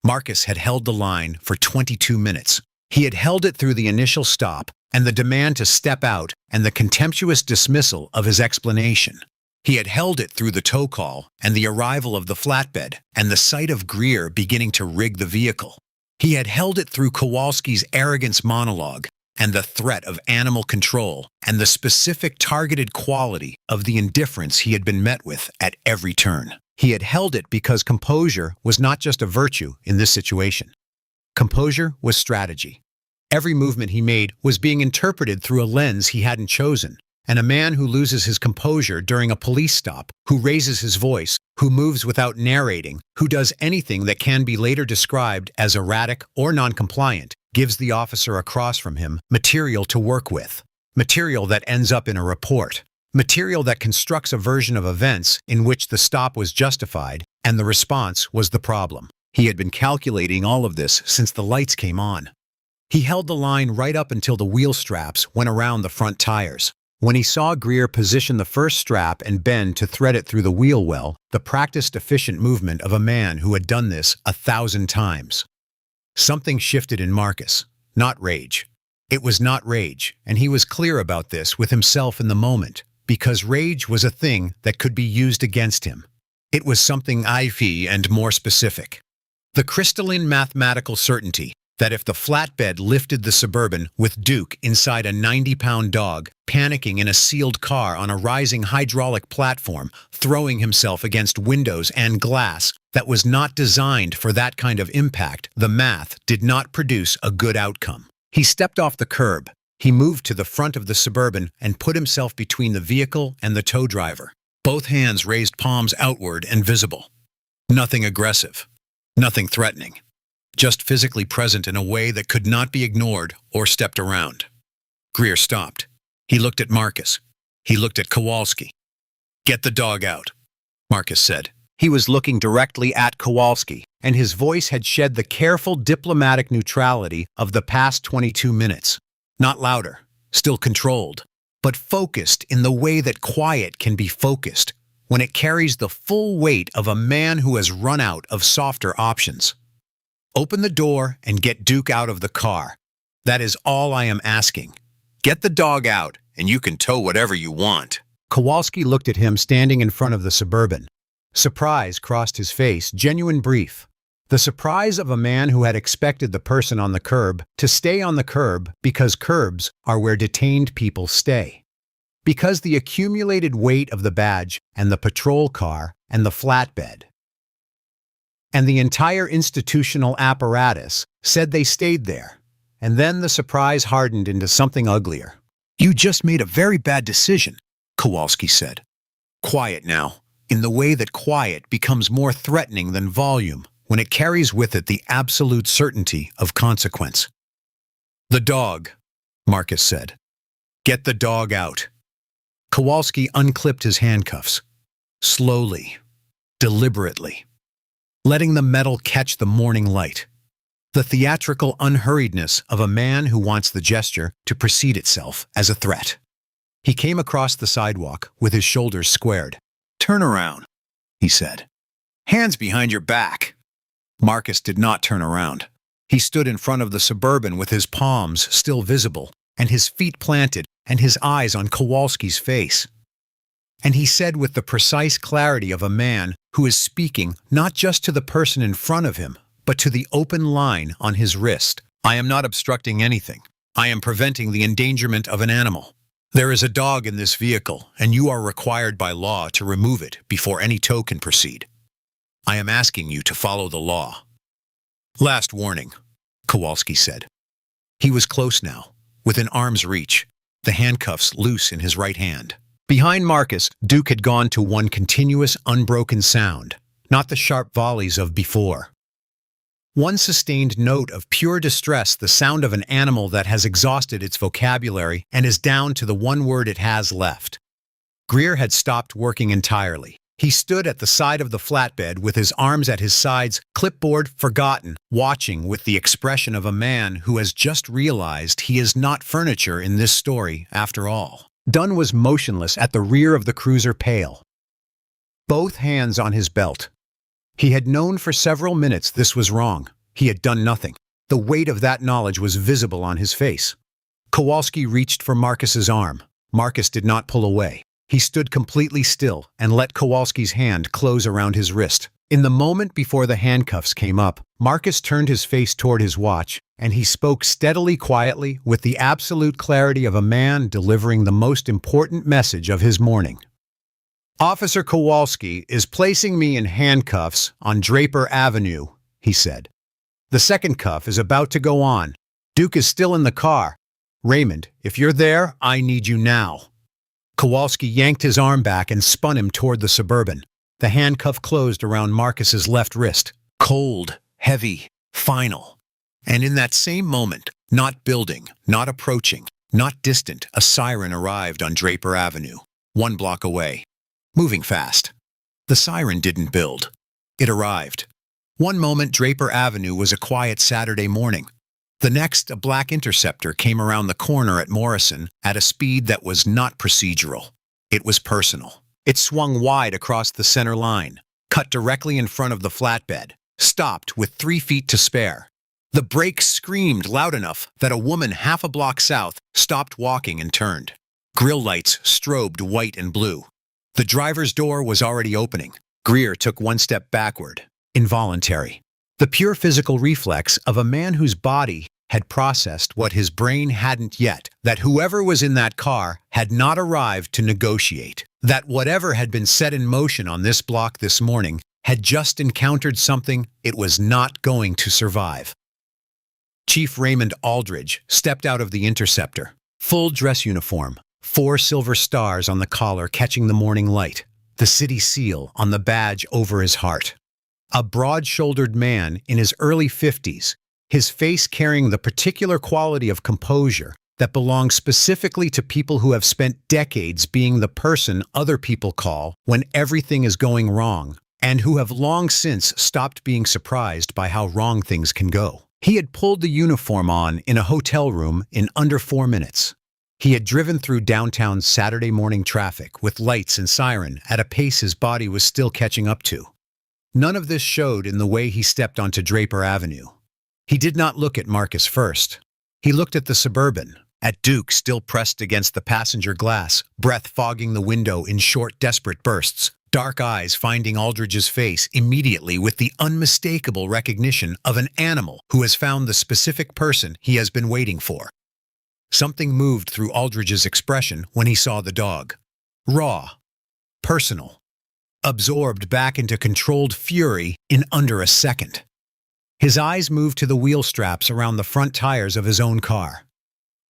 Speaker 1: Marcus had held the line for 22 minutes. He had held it through the initial stop and the demand to step out and the contemptuous dismissal of his explanation. He had held it through the tow call and the arrival of the flatbed and the sight of Greer beginning to rig the vehicle. He had held it through Kowalski's arrogance monologue and the threat of animal control and the specific targeted quality of the indifference he had been met with at every turn. He had held it because composure was not just a virtue in this situation. Composure was strategy. Every movement he made was being interpreted through a lens he hadn't chosen. And a man who loses his composure during a police stop, who raises his voice, who moves without narrating, who does anything that can be later described as erratic or non-compliant, gives the officer across from him material to work with, material that ends up in a report, material that constructs a version of events in which the stop was justified and the response was the problem. He had been calculating all of this since the lights came on. He held the line right up until the wheel straps went around the front tires. When he saw Greer position the first strap and bend to thread it through the wheel well, the practiced, efficient movement of a man who had done this 1,000 times. Something shifted in Marcus. Not rage. It was not rage, and he was clear about this with himself in the moment, because rage was a thing that could be used against him. It was something IV and more specific. The crystalline mathematical certainty that if the flatbed lifted the Suburban with Duke inside a 90-pound dog, panicking in a sealed car on a rising hydraulic platform, throwing himself against windows and glass that was not designed for that kind of impact, the math did not produce a good outcome. He stepped off the curb. He moved to the front of the Suburban and put himself between the vehicle and the tow driver. Both hands raised, palms outward and visible. Nothing aggressive. Nothing threatening. Just physically present in a way that could not be ignored or stepped around. Greer stopped. He looked at Marcus. He looked at Kowalski. "Get the dog out," Marcus said. He was looking directly at Kowalski, and his voice had shed the careful diplomatic neutrality of the past 22 minutes. Not louder, still controlled, but focused in the way that quiet can be focused when it carries the full weight of a man who has run out of softer options. "Open the door and get Duke out of the car. That is all I am asking. Get the dog out, and you can tow whatever you want." Kowalski looked at him standing in front of the Suburban. Surprise crossed his face, genuine brief. The surprise of a man who had expected the person on the curb to stay on the curb because curbs are where detained people stay. Because the accumulated weight of the badge and the patrol car and the flatbed and the entire institutional apparatus said they stayed there. And then the surprise hardened into something uglier. "You just made a very bad decision," Kowalski said. "Quiet now. in the way that quiet becomes more threatening than volume when it carries with it the absolute certainty of consequence. "The dog," Marcus said. "Get the dog out." Kowalski unclipped his handcuffs, slowly, deliberately, letting the metal catch the morning light. The theatrical unhurriedness of a man who wants the gesture to precede itself as a threat. He came across the sidewalk with his shoulders squared. "Turn around," he said. "Hands behind your back." Marcus did not turn around. He stood in front of the Suburban with his palms still visible, and his feet planted, and his eyes on Kowalski's face. And he said with the precise clarity of a man who is speaking not just to the person in front of him, but to the open line on his wrist, "I am not obstructing anything. I am preventing the endangerment of an animal. There is a dog in this vehicle, and you are required by law to remove it before any tow can proceed. I am asking you to follow the law." "Last warning," Kowalski said. He was close now, within arm's reach, the handcuffs loose in his right hand. Behind Marcus, Duke had gone to one continuous, unbroken sound, not the sharp volleys of before. One sustained note of pure distress, the sound of an animal that has exhausted its vocabulary and is down to the one word it has left. Greer had stopped working entirely. He stood at the side of the flatbed with his arms at his sides, clipboard forgotten, watching with the expression of a man who has just realized he is not furniture in this story after all. Dunn was motionless at the rear of the cruiser pale, both hands on his belt. He had known for several minutes this was wrong. He had done nothing. The weight of that knowledge was visible on his face. Kowalski reached for Marcus's arm. Marcus did not pull away. He stood completely still and let Kowalski's hand close around his wrist. In the moment before the handcuffs came up, Marcus turned his face toward his watch, and he spoke steadily, quietly, with the absolute clarity of a man delivering the most important message of his morning. "Officer Kowalski is placing me in handcuffs on Draper Avenue," he said. "The second cuff is about to go on. Duke is still in the car. Raymond, if you're there, I need you now." Kowalski yanked his arm back and spun him toward the Suburban. The handcuff closed around Marcus's left wrist. Cold, heavy, final. And in that same moment, not building, not approaching, not distant, a siren arrived on Draper Avenue, 1 block away. Moving fast. The siren didn't build. It arrived. One moment, Draper Avenue was a quiet Saturday morning. The next, a black Interceptor came around the corner at Morrison at a speed that was not procedural. It was personal. It swung wide across the center line, cut directly in front of the flatbed, stopped with 3 feet to spare. The brakes screamed loud enough that a woman half a block south stopped walking and turned. Grill lights strobed white and blue. The driver's door was already opening. Greer took 1 step backward, involuntary. The pure physical reflex of a man whose body had processed what his brain hadn't yet, that whoever was in that car had not arrived to negotiate, that whatever had been set in motion on this block this morning had just encountered something it was not going to survive. Chief Raymond Aldridge stepped out of the Interceptor, full dress uniform, 4 silver stars on the collar catching the morning light, the city seal on the badge over his heart. A broad-shouldered man in his early 50s, his face carrying the particular quality of composure that belongs specifically to people who have spent decades being the person other people call when everything is going wrong, and who have long since stopped being surprised by how wrong things can go. He had pulled the uniform on in a hotel room in under 4 minutes. He had driven through downtown Saturday morning traffic with lights and siren at a pace his body was still catching up to. None of this showed in the way he stepped onto Draper Avenue. He did not look at Marcus first. He looked at the Suburban, at Duke still pressed against the passenger glass, breath fogging the window in short, desperate bursts, dark eyes finding Aldridge's face immediately with the unmistakable recognition of an animal who has found the specific person he has been waiting for. Something moved through Aldridge's expression when he saw the dog. Raw, personal, absorbed back into controlled fury in under a second. His eyes moved to the wheel straps around the front tires of his own car.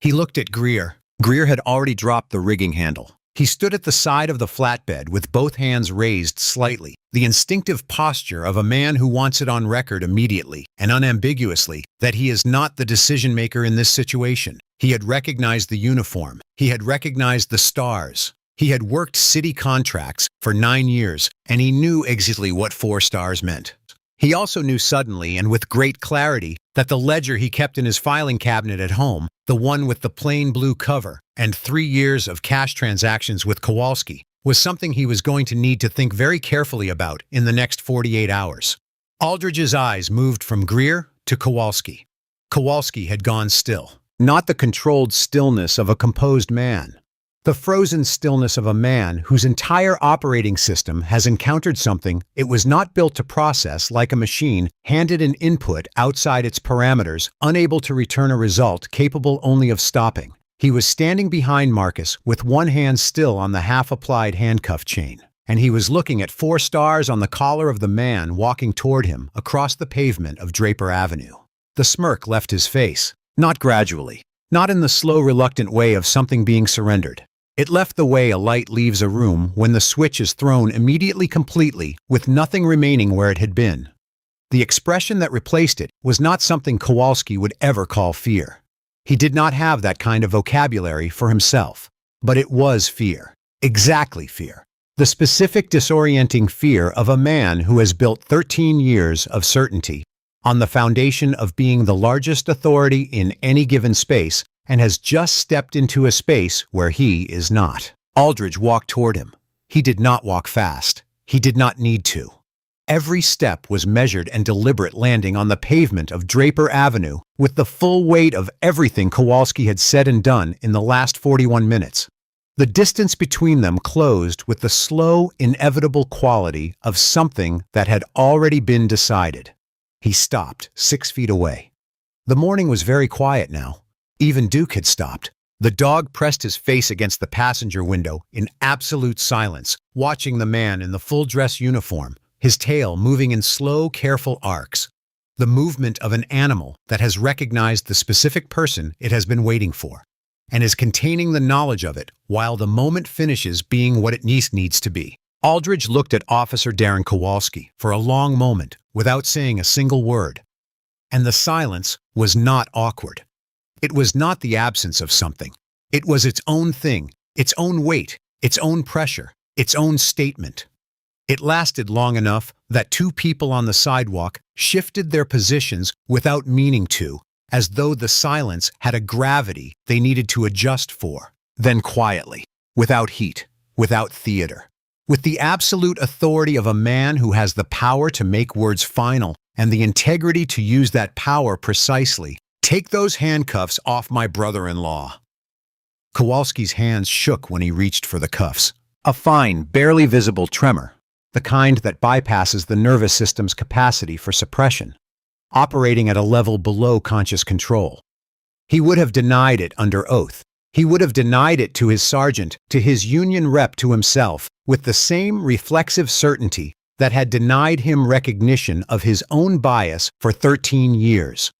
Speaker 1: He looked at Greer. Greer had already dropped the rigging handle. He stood at the side of the flatbed with both hands raised slightly, the instinctive posture of a man who wants it on record immediately and unambiguously that he is not the decision-maker in this situation. He had recognized the uniform. He had recognized the stars. He had worked city contracts for 9 years, and he knew exactly what 4 stars meant. He also knew suddenly and with great clarity that the ledger he kept in his filing cabinet at home, the one with the plain blue cover and 3 years of cash transactions with Kowalski, was something he was going to need to think very carefully about in the next 48 hours. Aldridge's eyes moved from Greer to Kowalski. Kowalski had gone still. Not the controlled stillness of a composed man. The frozen stillness of a man whose entire operating system has encountered something it was not built to process, like a machine handed an input outside its parameters, unable to return a result, capable only of stopping. He was standing behind Marcus with one hand still on the half-applied handcuff chain, and he was looking at 4 stars on the collar of the man walking toward him across the pavement of Draper Avenue. The smirk left his face, not gradually, not in the slow, reluctant way of something being surrendered. It left the way a light leaves a room when the switch is thrown immediately, completely, with nothing remaining where it had been. The expression that replaced it was not something Kowalski would ever call fear. He did not have that kind of vocabulary for himself, but it was fear. Exactly fear. The specific disorienting fear of a man who has built 13 years of certainty on the foundation of being the largest authority in any given space and has just stepped into a space where he is not. Aldridge walked toward him. He did not walk fast. He did not need to. Every step was measured and deliberate, landing on the pavement of Draper Avenue with the full weight of everything Kowalski had said and done in the last 41 minutes. The distance between them closed with the slow, inevitable quality of something that had already been decided. He stopped 6 feet away. The morning was very quiet now. Even Duke had stopped. The dog pressed his face against the passenger window in absolute silence, watching the man in the full dress uniform, his tail moving in slow, careful arcs. The movement of an animal that has recognized the specific person it has been waiting for, and is containing the knowledge of it while the moment finishes being what it needs to be. Aldridge looked at Officer Darren Kowalski for a long moment without saying a single word. And the silence was not awkward. It was not the absence of something. It was its own thing, its own weight, its own pressure, its own statement. It lasted long enough that 2 people on the sidewalk shifted their positions without meaning to, as though the silence had a gravity they needed to adjust for. Then quietly, without heat, without theater, with the absolute authority of a man who has the power to make words final and the integrity to use that power precisely, "Take those handcuffs off my brother-in-law." Kowalski's hands shook when he reached for the cuffs. A fine, barely visible tremor, the kind that bypasses the nervous system's capacity for suppression, operating at a level below conscious control. He would have denied it under oath. He would have denied it to his sergeant, to his union rep, to himself, with the same reflexive certainty that had denied him recognition of his own bias for 13 years.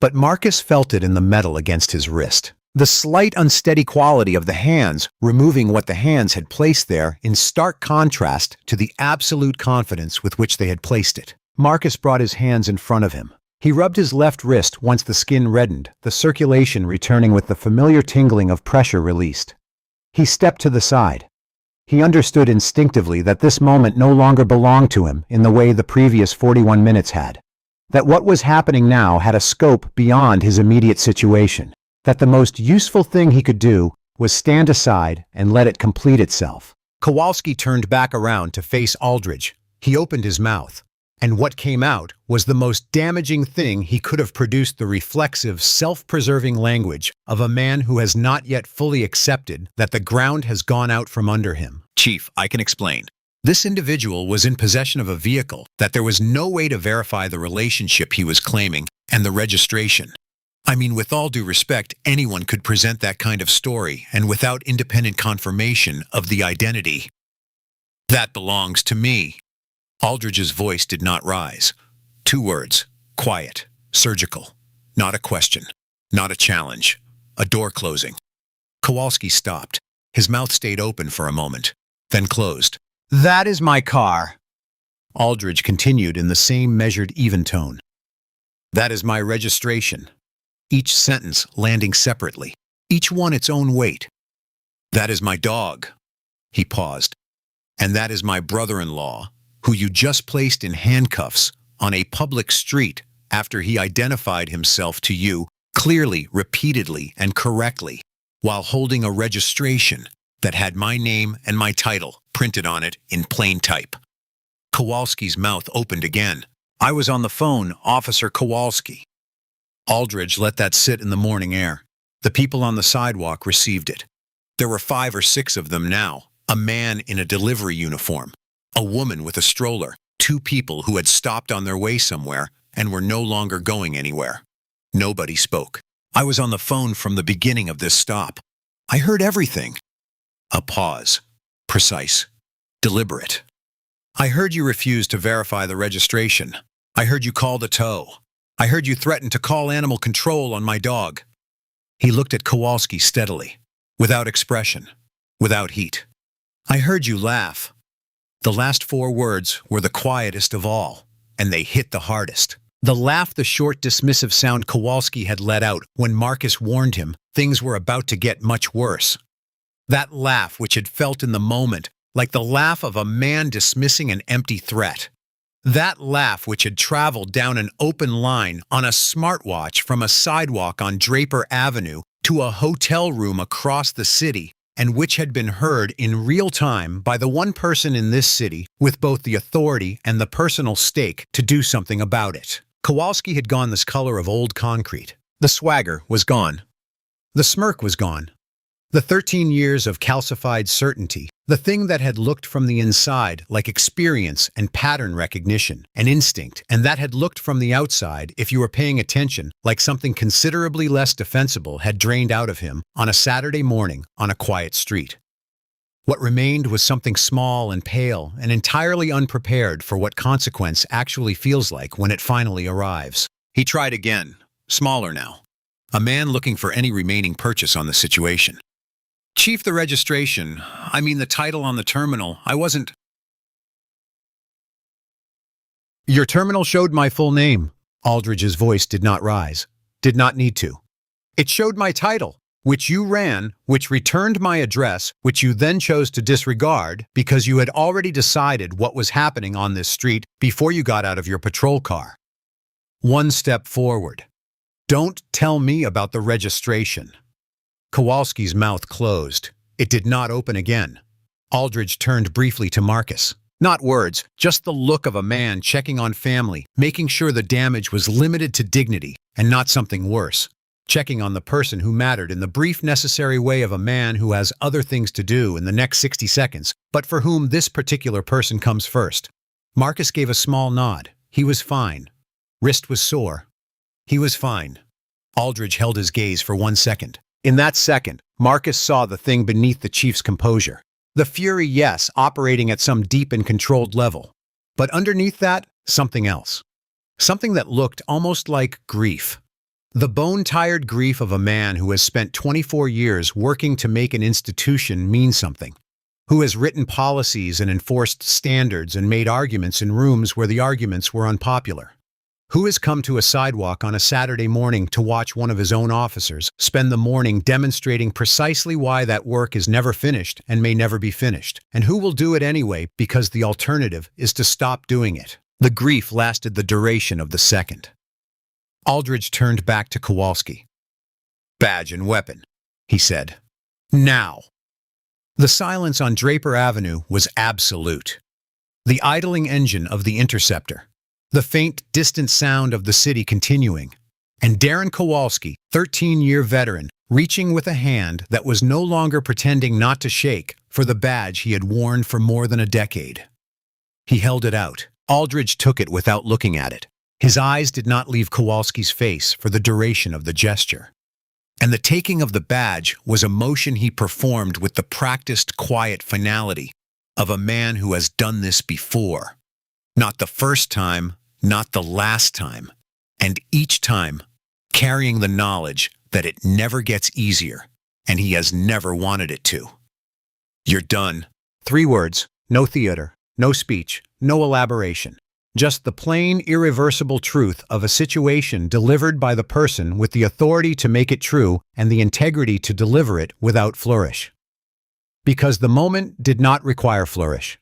Speaker 1: But Marcus felt it in the metal against his wrist. The slight unsteady quality of the hands, removing what the hands had placed there in stark contrast to the absolute confidence with which they had placed it. Marcus brought his hands in front of him. He rubbed his left wrist once the skin reddened, the circulation returning with the familiar tingling of pressure released. He stepped to the side. He understood instinctively that this moment no longer belonged to him in the way the previous 41 minutes had. That what was happening now had a scope beyond his immediate situation. That the most useful thing he could do was stand aside and let it complete itself. Kowalski turned back around to face Aldridge. He opened his mouth, and what came out was the most damaging thing he could have produced, the reflexive, self-preserving language of a man who has not yet fully accepted that the ground has gone out from under him. "Chief, I can explain. This individual was in possession of a vehicle that there was no way to verify the relationship he was claiming and the registration. I mean, with all due respect, anyone could present that kind of story, and without independent confirmation of the identity. That belongs to me." Aldridge's voice did not rise. 2 words: quiet, surgical. Not a question, not a challenge. A door closing. Kowalski stopped. His mouth stayed open for a moment, then closed. "That is my car." Aldridge continued in the same measured, even tone. "That is my registration." Each sentence landing separately, each one its own weight. "That is my dog." He paused. "And that is my brother-in-law, who you just placed in handcuffs on a public street after he identified himself to you clearly, repeatedly, and correctly, while holding a registration that had my name and my title printed on it in plain type." Kowalski's mouth opened again. "I was on the phone, Officer Kowalski." Aldridge let that sit in the morning air. The people on the sidewalk received it. There were 5 or 6 of them now, a man in a delivery uniform, a woman with a stroller, 2 people who had stopped on their way somewhere and were no longer going anywhere. Nobody spoke. "I was on the phone from the beginning of this stop. I heard everything." A pause. Precise. Deliberate. "I heard you refuse to verify the registration. I heard you call the tow. I heard you threaten to call animal control on my dog." He looked at Kowalski steadily, without expression, without heat. "I heard you laugh." The last 4 words were the quietest of all, and they hit the hardest. The laugh, the short, dismissive sound Kowalski had let out when Marcus warned him things were about to get much worse. That laugh which had felt in the moment like the laugh of a man dismissing an empty threat. That laugh which had traveled down an open line on a smartwatch from a sidewalk on Draper Avenue to a hotel room across the city, and which had been heard in real time by the one person in this city with both the authority and the personal stake to do something about it. Kowalski had gone this color of old concrete. The swagger was gone. The smirk was gone. The 13 years of calcified certainty, the thing that had looked from the inside like experience and pattern recognition and instinct, and that had looked from the outside, if you were paying attention, like something considerably less defensible, had drained out of him on a Saturday morning on a quiet street. What remained was something small and pale and entirely unprepared for what consequence actually feels like when it finally arrives. He tried again, smaller now. A man looking for any remaining purchase on the situation. "Chief, the registration, I mean the title on the terminal, I wasn't—" "Your terminal showed my full name." Aldridge's voice did not rise, did not need to. "It showed my title, which you ran, which returned my address, which you then chose to disregard because you had already decided what was happening on this street before you got out of your patrol car." One step forward. "Don't tell me about the registration." Kowalski's mouth closed. It did not open again. Aldridge turned briefly to Marcus. Not words, just the look of a man checking on family, making sure the damage was limited to dignity and not something worse. Checking on the person who mattered in the brief, necessary way of a man who has other things to do in the next 60 seconds, but for whom this particular person comes first. Marcus gave a small nod. He was fine. Wrist was sore. He was fine. Aldridge held his gaze for 1 second. In that second, Marcus saw the thing beneath the chief's composure. The fury, yes, operating at some deep and controlled level. But underneath that, something else. Something that looked almost like grief. The bone-tired grief of a man who has spent 24 years working to make an institution mean something. Who has written policies and enforced standards and made arguments in rooms where the arguments were unpopular. Who has come to a sidewalk on a Saturday morning to watch one of his own officers spend the morning demonstrating precisely why that work is never finished and may never be finished, and who will do it anyway because the alternative is to stop doing it. The grief lasted the duration of the second. Aldridge turned back to Kowalski. "Badge and weapon," he said. "Now." The silence on Draper Avenue was absolute. The idling engine of the Interceptor. The faint, distant sound of the city continuing, and Darren Kowalski, 13-year veteran, reaching with a hand that was no longer pretending not to shake for the badge he had worn for more than a decade. He held it out. Aldridge took it without looking at it. His eyes did not leave Kowalski's face for the duration of the gesture. And the taking of the badge was a motion he performed with the practiced, quiet finality of a man who has done this before. Not the first time, not the last time, and each time carrying the knowledge that it never gets easier, and he has never wanted it to. You're done. 3 words, no theater, no speech, no elaboration. Just the plain, irreversible truth of a situation delivered by the person with the authority to make it true and the integrity to deliver it without flourish. Because the moment did not require flourish.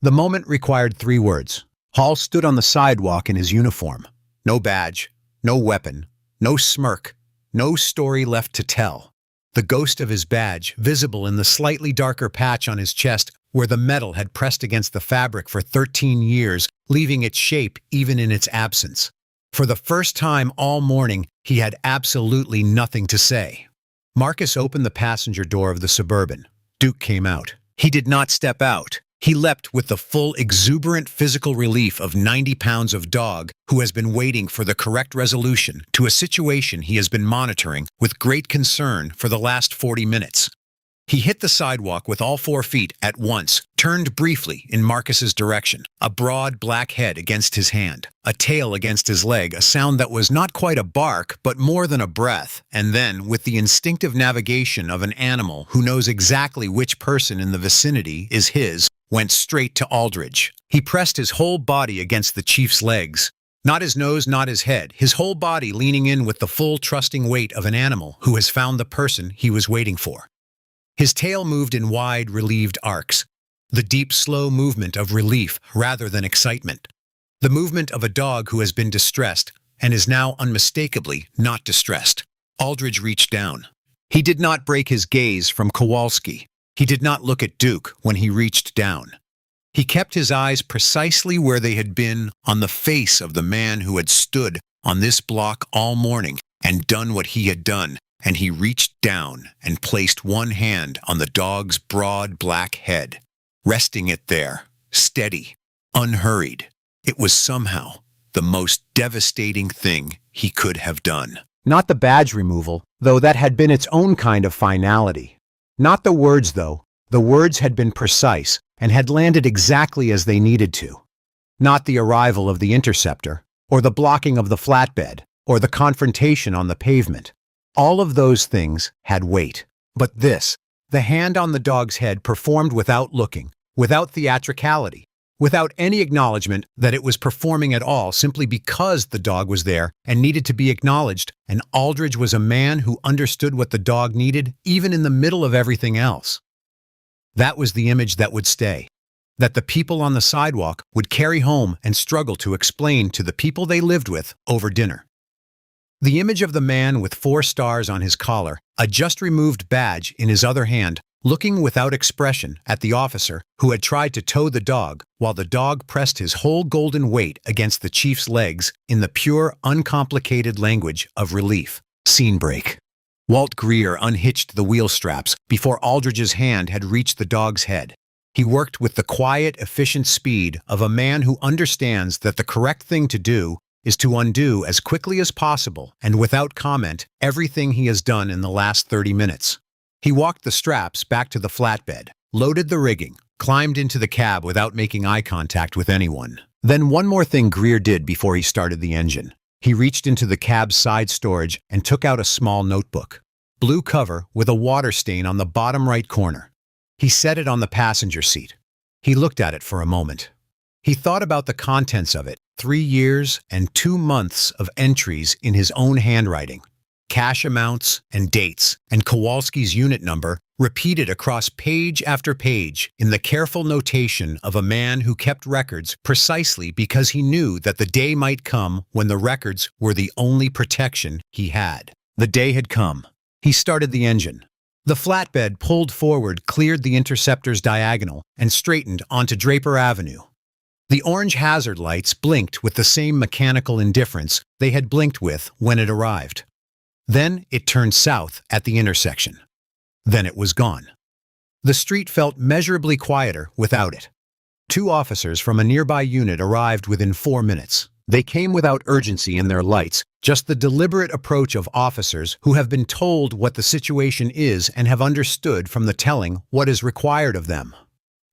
Speaker 1: The moment required 3 words. Hall stood on the sidewalk in his uniform. No badge, no weapon, no smirk, no story left to tell. The ghost of his badge, visible in the slightly darker patch on his chest where the metal had pressed against the fabric for 13 years, leaving its shape even in its absence. For the first time all morning, he had absolutely nothing to say. Marcus opened the passenger door of the Suburban. Duke came out. He did not step out. He leapt with the full, exuberant physical relief of 90 pounds of dog who has been waiting for the correct resolution to a situation he has been monitoring with great concern for the last 40 minutes. He hit the sidewalk with all 4 feet at once, turned briefly in Marcus's direction, a broad black head against his hand, a tail against his leg, a sound that was not quite a bark but more than a breath, and then, with the instinctive navigation of an animal who knows exactly which person in the vicinity is his, went straight to Aldridge. He pressed his whole body against the chief's legs. Not his nose, not his head, his whole body leaning in with the full, trusting weight of an animal who has found the person he was waiting for. His tail moved in wide, relieved arcs, the deep, slow movement of relief rather than excitement. The movement of a dog who has been distressed and is now unmistakably not distressed. Aldridge reached down. He did not break his gaze from Kowalski. He did not look at Duke when he reached down. He kept his eyes precisely where they had been, on the face of the man who had stood on this block all morning and done what he had done, and he reached down and placed one hand on the dog's broad black head, resting it there, steady, unhurried. It was somehow the most devastating thing he could have done. Not the badge removal, though that had been its own kind of finality. Not the words, though. The words had been precise and had landed exactly as they needed to. Not the arrival of the Interceptor, or the blocking of the flatbed, or the confrontation on the pavement. All of those things had weight. But this, the hand on the dog's head, performed without looking, without theatricality, without any acknowledgement that it was performing at all, simply because the dog was there and needed to be acknowledged, and Aldridge was a man who understood what the dog needed, even in the middle of everything else. That was the image that would stay, that the people on the sidewalk would carry home and struggle to explain to the people they lived with over dinner. The image of the man with 4 stars on his collar, a just-removed badge in his other hand, looking without expression at the officer who had tried to tow the dog while the dog pressed his whole golden weight against the chief's legs in the pure, uncomplicated language of relief. Scene break. Walt Greer unhitched the wheel straps before Aldridge's hand had reached the dog's head. He worked with the quiet, efficient speed of a man who understands that the correct thing to do is to undo as quickly as possible and without comment everything he has done in the last 30 minutes. He walked the straps back to the flatbed, loaded the rigging, climbed into the cab without making eye contact with anyone. Then one more thing Greer did before he started the engine. He reached into the cab's side storage and took out a small notebook. Blue cover with a water stain on the bottom right corner. He set it on the passenger seat. He looked at it for a moment. He thought about the contents of it, 3 years and 2 months of entries in his own handwriting, cash amounts and dates, and Kowalski's unit number repeated across page after page in the careful notation of a man who kept records precisely because he knew that the day might come when the records were the only protection he had. The day had come. He started the engine. The flatbed pulled forward, cleared the Interceptor's diagonal, and straightened onto Draper Avenue. The orange hazard lights blinked with the same mechanical indifference they had blinked with when it arrived. Then it turned south at the intersection. Then it was gone. The street felt measurably quieter without it. 2 officers from a nearby unit arrived within 4 minutes. They came without urgency in their lights, just the deliberate approach of officers who have been told what the situation is and have understood from the telling what is required of them.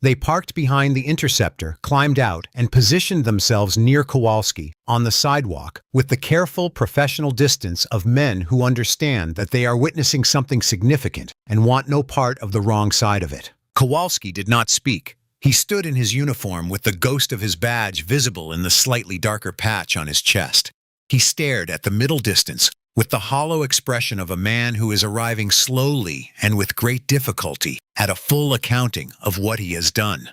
Speaker 1: They parked behind the Interceptor, climbed out, and positioned themselves near Kowalski, on the sidewalk, with the careful, professional distance of men who understand that they are witnessing something significant and want no part of the wrong side of it. Kowalski did not speak. He stood in his uniform with the ghost of his badge visible in the slightly darker patch on his chest. He stared at the middle distance with the hollow expression of a man who is arriving slowly and with great difficulty at a full accounting of what he has done.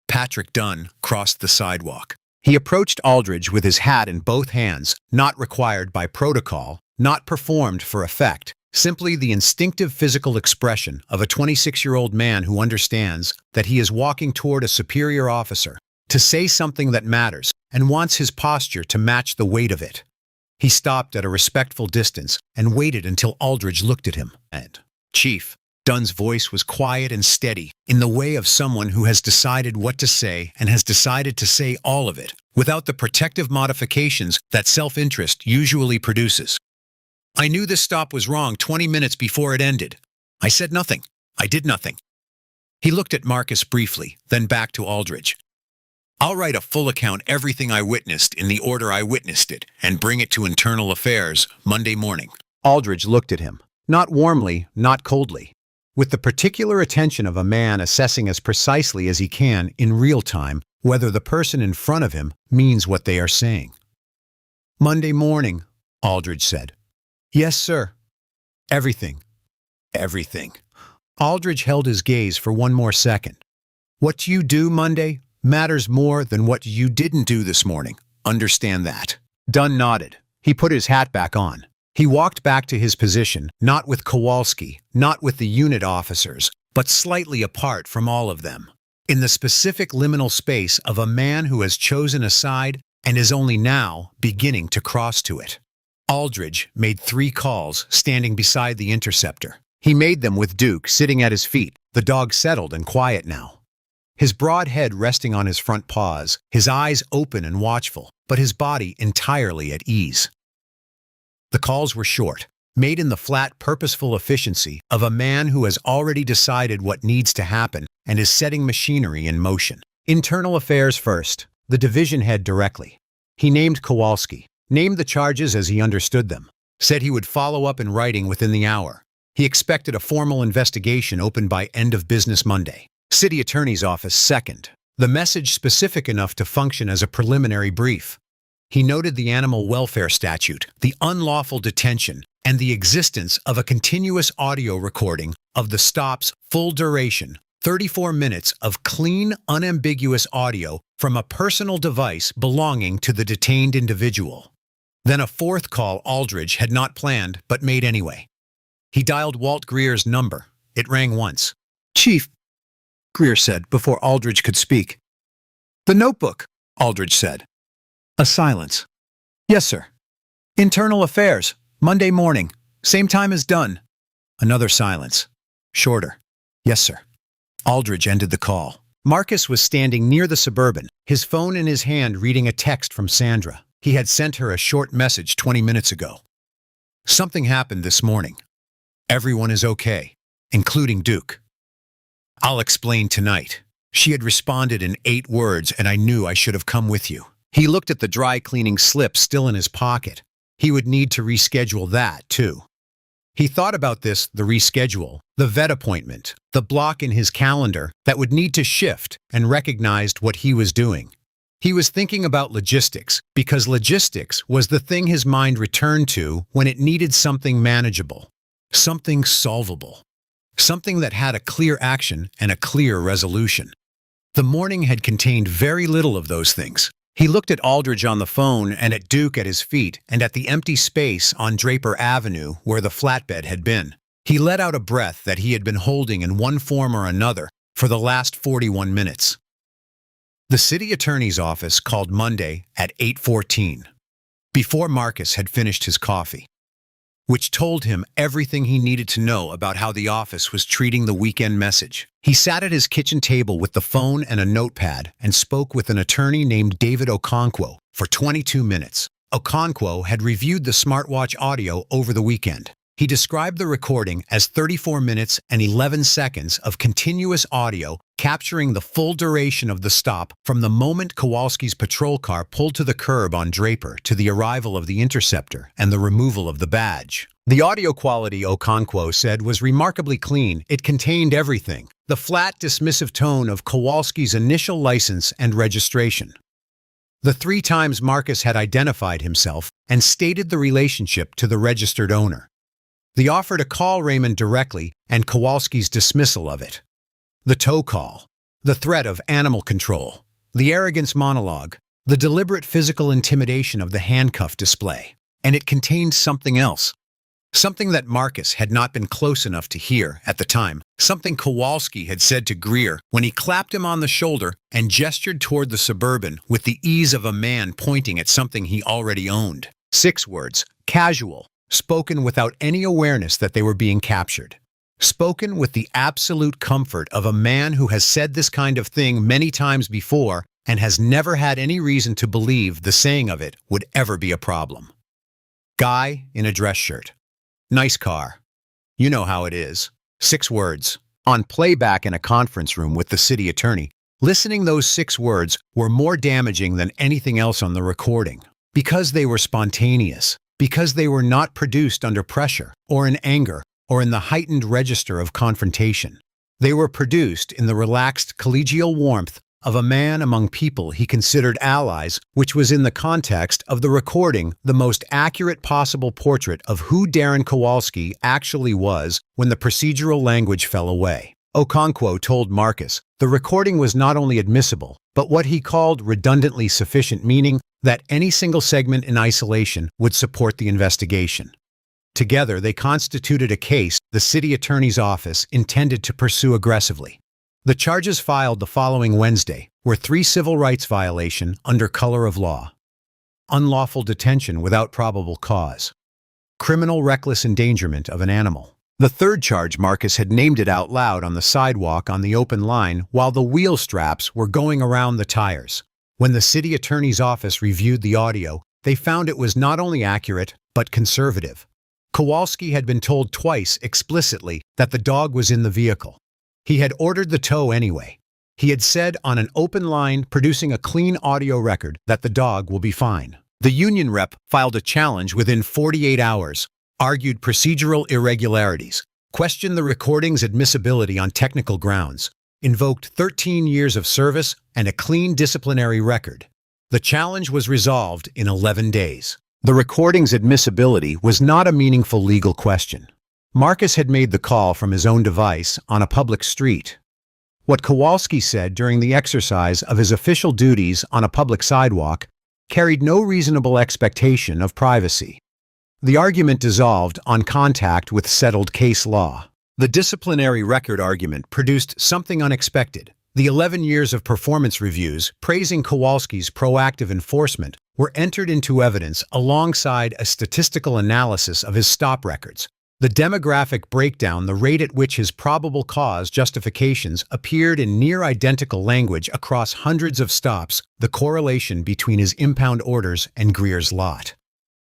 Speaker 1: Patrick Dunn crossed the sidewalk. He approached Aldridge with his hat in both hands, not required by protocol, not performed for effect, simply the instinctive physical expression of a 26-year-old man who understands that he is walking toward a superior officer to say something that matters and wants his posture to match the weight of it. He stopped at a respectful distance and waited until Aldridge looked at him. And, "Chief," Dunn's voice was quiet and steady, in the way of someone who has decided what to say and has decided to say all of it, without the protective modifications that self-interest usually produces. "I knew this stop was wrong 20 minutes before it ended. I said nothing. I did nothing." He looked at Marcus briefly, then back to Aldridge. "I'll write a full account everything I witnessed in the order I witnessed it and bring it to Internal Affairs Monday morning." Aldridge looked at him, not warmly, not coldly, with the particular attention of a man assessing as precisely as he can in real time whether the person in front of him means what they are saying. "Monday morning," Aldridge said. "Yes, sir." "Everything." "Everything." Aldridge held his gaze for one more second. "What you do Monday matters more than what you didn't do this morning. Understand that." Dunn nodded. He put his hat back on. He walked back to his position, not with Kowalski, not with the unit officers, but slightly apart from all of them, in the specific liminal space of a man who has chosen a side and is only now beginning to cross to it. Aldridge made 3 calls standing beside the Interceptor. He made them with Duke sitting at his feet, the dog settled and quiet now. His broad head resting on his front paws, his eyes open and watchful, but his body entirely at ease. The calls were short, made in the flat, purposeful efficiency of a man who has already decided what needs to happen and is setting machinery in motion. Internal Affairs first, the division head directly. He named Kowalski, named the charges as he understood them, said he would follow up in writing within the hour. He expected a formal investigation opened by end of business Monday. City Attorney's Office second, the message specific enough to function as a preliminary brief. He noted the animal welfare statute, the unlawful detention, and the existence of a continuous audio recording of the stop's full duration, 34 minutes of clean, unambiguous audio from a personal device belonging to the detained individual. Then a 4th call Aldridge had not planned but made anyway. He dialed Walt Greer's number. It rang once. "Chief," Greer said before Aldridge could speak. "The notebook," Aldridge said. A silence. "Yes, sir." "Internal Affairs, Monday morning, same time as Dunn." Another silence. Shorter. "Yes, sir." Aldridge ended the call. Marcus was standing near the Suburban, his phone in his hand reading a text from Sandra. He had sent her a short message 20 minutes ago. "Something happened this morning. Everyone is okay, including Duke. I'll explain tonight." She had responded in 8 words, and I knew I should have come with you. He looked at the dry cleaning slip still in his pocket. He would need to reschedule that, too. He thought about this, the reschedule, the vet appointment, the block in his calendar that would need to shift, and recognized what he was doing. He was thinking about logistics, because logistics was the thing his mind returned to when it needed something manageable, something solvable, something that had a clear action and a clear resolution. The morning had contained very little of those things. He looked at Aldridge on the phone and at Duke at his feet and at the empty space on Draper Avenue where the flatbed had been. He let out a breath that he had been holding in one form or another for the last 41 minutes. The city attorney's office called Monday at 8:14, before Marcus had finished his coffee, which told him everything he needed to know about how the office was treating the weekend message. He sat at his kitchen table with the phone and a notepad and spoke with an attorney named David Okonkwo for 22 minutes. Okonkwo had reviewed the smartwatch audio over the weekend. He described the recording as 34 minutes and 11 seconds of continuous audio capturing the full duration of the stop from the moment Kowalski's patrol car pulled to the curb on Draper to the arrival of the Interceptor and the removal of the badge. The audio quality, Okonkwo said, was remarkably clean. It contained everything. The flat, dismissive tone of Kowalski's initial license and registration. The 3 times Marcus had identified himself and stated the relationship to the registered owner. The offer to call Raymond directly and Kowalski's dismissal of it. The tow call. The threat of animal control. The arrogance monologue. The deliberate physical intimidation of the handcuff display. And it contained something else. Something that Marcus had not been close enough to hear at the time. Something Kowalski had said to Greer when he clapped him on the shoulder and gestured toward the Suburban with the ease of a man pointing at something he already owned. 6 words. Casual. Spoken without any awareness that they were being captured. Spoken with the absolute comfort of a man who has said this kind of thing many times before and has never had any reason to believe the saying of it would ever be a problem. Guy in a dress shirt. Nice car. You know how it is. 6 words. On playback in a conference room with the city attorney, listening those 6 words were more damaging than anything else on the recording. Because they were spontaneous. Because they were not produced under pressure, or in anger, or in the heightened register of confrontation. They were produced in the relaxed collegial warmth of a man among people he considered allies, which was in the context of the recording the most accurate possible portrait of who Darren Kowalski actually was when the procedural language fell away. Okonkwo told Marcus the recording was not only admissible, but what he called redundantly sufficient, meaning that any single segment in isolation would support the investigation. Together, they constituted a case the city attorney's office intended to pursue aggressively. The charges filed the following Wednesday were 3 civil rights violations under color of law, unlawful detention without probable cause, criminal reckless endangerment of an animal. The 3rd charge, Marcus had named it out loud on the sidewalk on the open line while the wheel straps were going around the tires. When the city attorney's office reviewed the audio, they found it was not only accurate, but conservative. Kowalski had been told twice explicitly that the dog was in the vehicle. He had ordered the tow anyway. He had said on an open line producing a clean audio record that the dog will be fine. The union rep filed a challenge within 48 hours, argued procedural irregularities, questioned the recording's admissibility on technical grounds, invoked 13 years of service and a clean disciplinary record. The challenge was resolved in 11 days. The recording's admissibility was not a meaningful legal question. Marcus had made the call from his own device on a public street. What Kowalski said during the exercise of his official duties on a public sidewalk carried no reasonable expectation of privacy. The argument dissolved on contact with settled case law. The disciplinary record argument produced something unexpected. The 11 years of performance reviews praising Kowalski's proactive enforcement were entered into evidence alongside a statistical analysis of his stop records. The demographic breakdown, the rate at which his probable cause justifications appeared in near-identical language across hundreds of stops, the correlation between his impound orders and Greer's lot.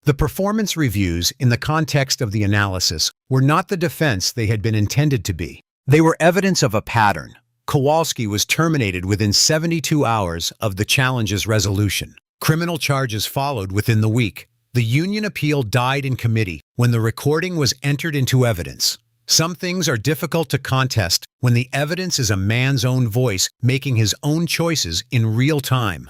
Speaker 1: The performance reviews, in the context of the analysis, were not the defense they had been intended to be. They were evidence of a pattern. Kowalski was terminated within 72 hours of the challenge's resolution. Criminal charges followed within the week. The union appeal died in committee when the recording was entered into evidence. Some things are difficult to contest when the evidence is a man's own voice making his own choices in real time.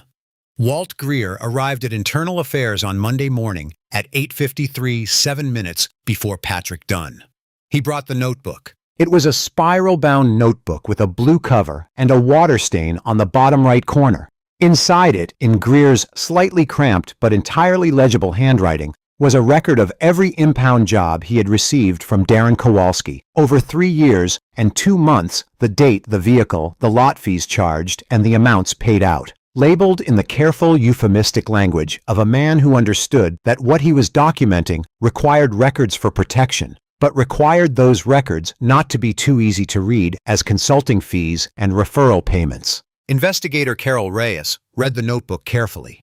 Speaker 1: Walt Greer arrived at Internal Affairs on Monday morning at 8:53, 7 minutes before Patrick Dunn. He brought the notebook. It was a spiral-bound notebook with a blue cover and a water stain on the bottom right corner. Inside it, in Greer's slightly cramped but entirely legible handwriting, was a record of every impound job he had received from Darren Kowalski over 3 years and 2 months, the date, the vehicle, the lot fees charged, and the amounts paid out. Labeled in the careful, euphemistic language of a man who understood that what he was documenting required records for protection, but required those records not to be too easy to read as consulting fees and referral payments. Investigator Carol Reyes read the notebook carefully.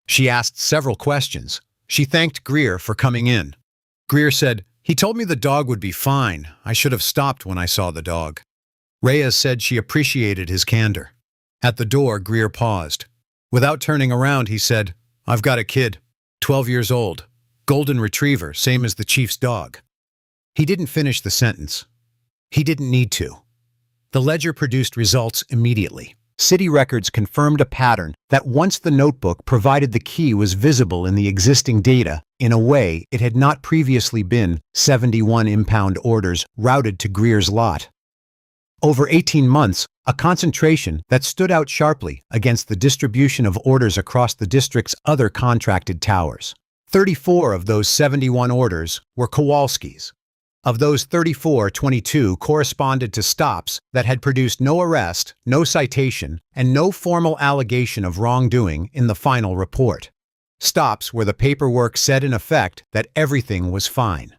Speaker 1: She asked several questions. She thanked Greer for coming in. Greer said, He told me the dog would be fine. I should have stopped when I saw the dog. Reyes said she appreciated his candor. At the door, Greer paused. Without turning around, he said, "I've got a kid, 12 years old, golden retriever, same as the chief's dog." He didn't finish the sentence. He didn't need to. The ledger produced results immediately. City records confirmed a pattern that once the notebook provided the key was visible in the existing data in a way it had not previously been 71 impound orders routed to Greer's lot. Over 18 months, a concentration that stood out sharply against the distribution of orders across the district's other contracted towers. 34 of those 71 orders were Kowalski's. Of those 34, 22 corresponded to stops that had produced no arrest, no citation, and no formal allegation of wrongdoing in the final report. Stops where the paperwork said in effect that everything was fine.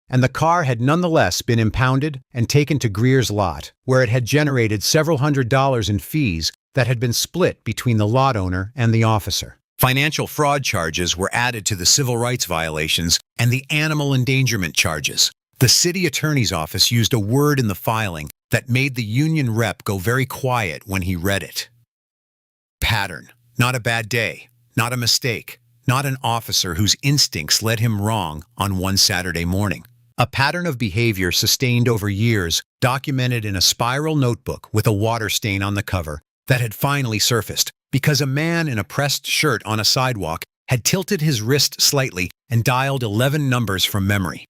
Speaker 1: And the car had nonetheless been impounded and taken to Greer's lot, where it had generated several $100s in fees that had been split between the lot owner and the officer. Financial fraud charges were added to the civil rights violations and the animal endangerment charges. The city attorney's office used a word in the filing that made the union rep go very quiet when he read it. Pattern. Not a bad day. Not a mistake. Not an officer whose instincts led him wrong on one Saturday morning. A pattern of behavior sustained over years, documented in a spiral notebook with a water stain on the cover that had finally surfaced because a man in a pressed shirt on a sidewalk had tilted his wrist slightly and dialed 11 numbers from memory.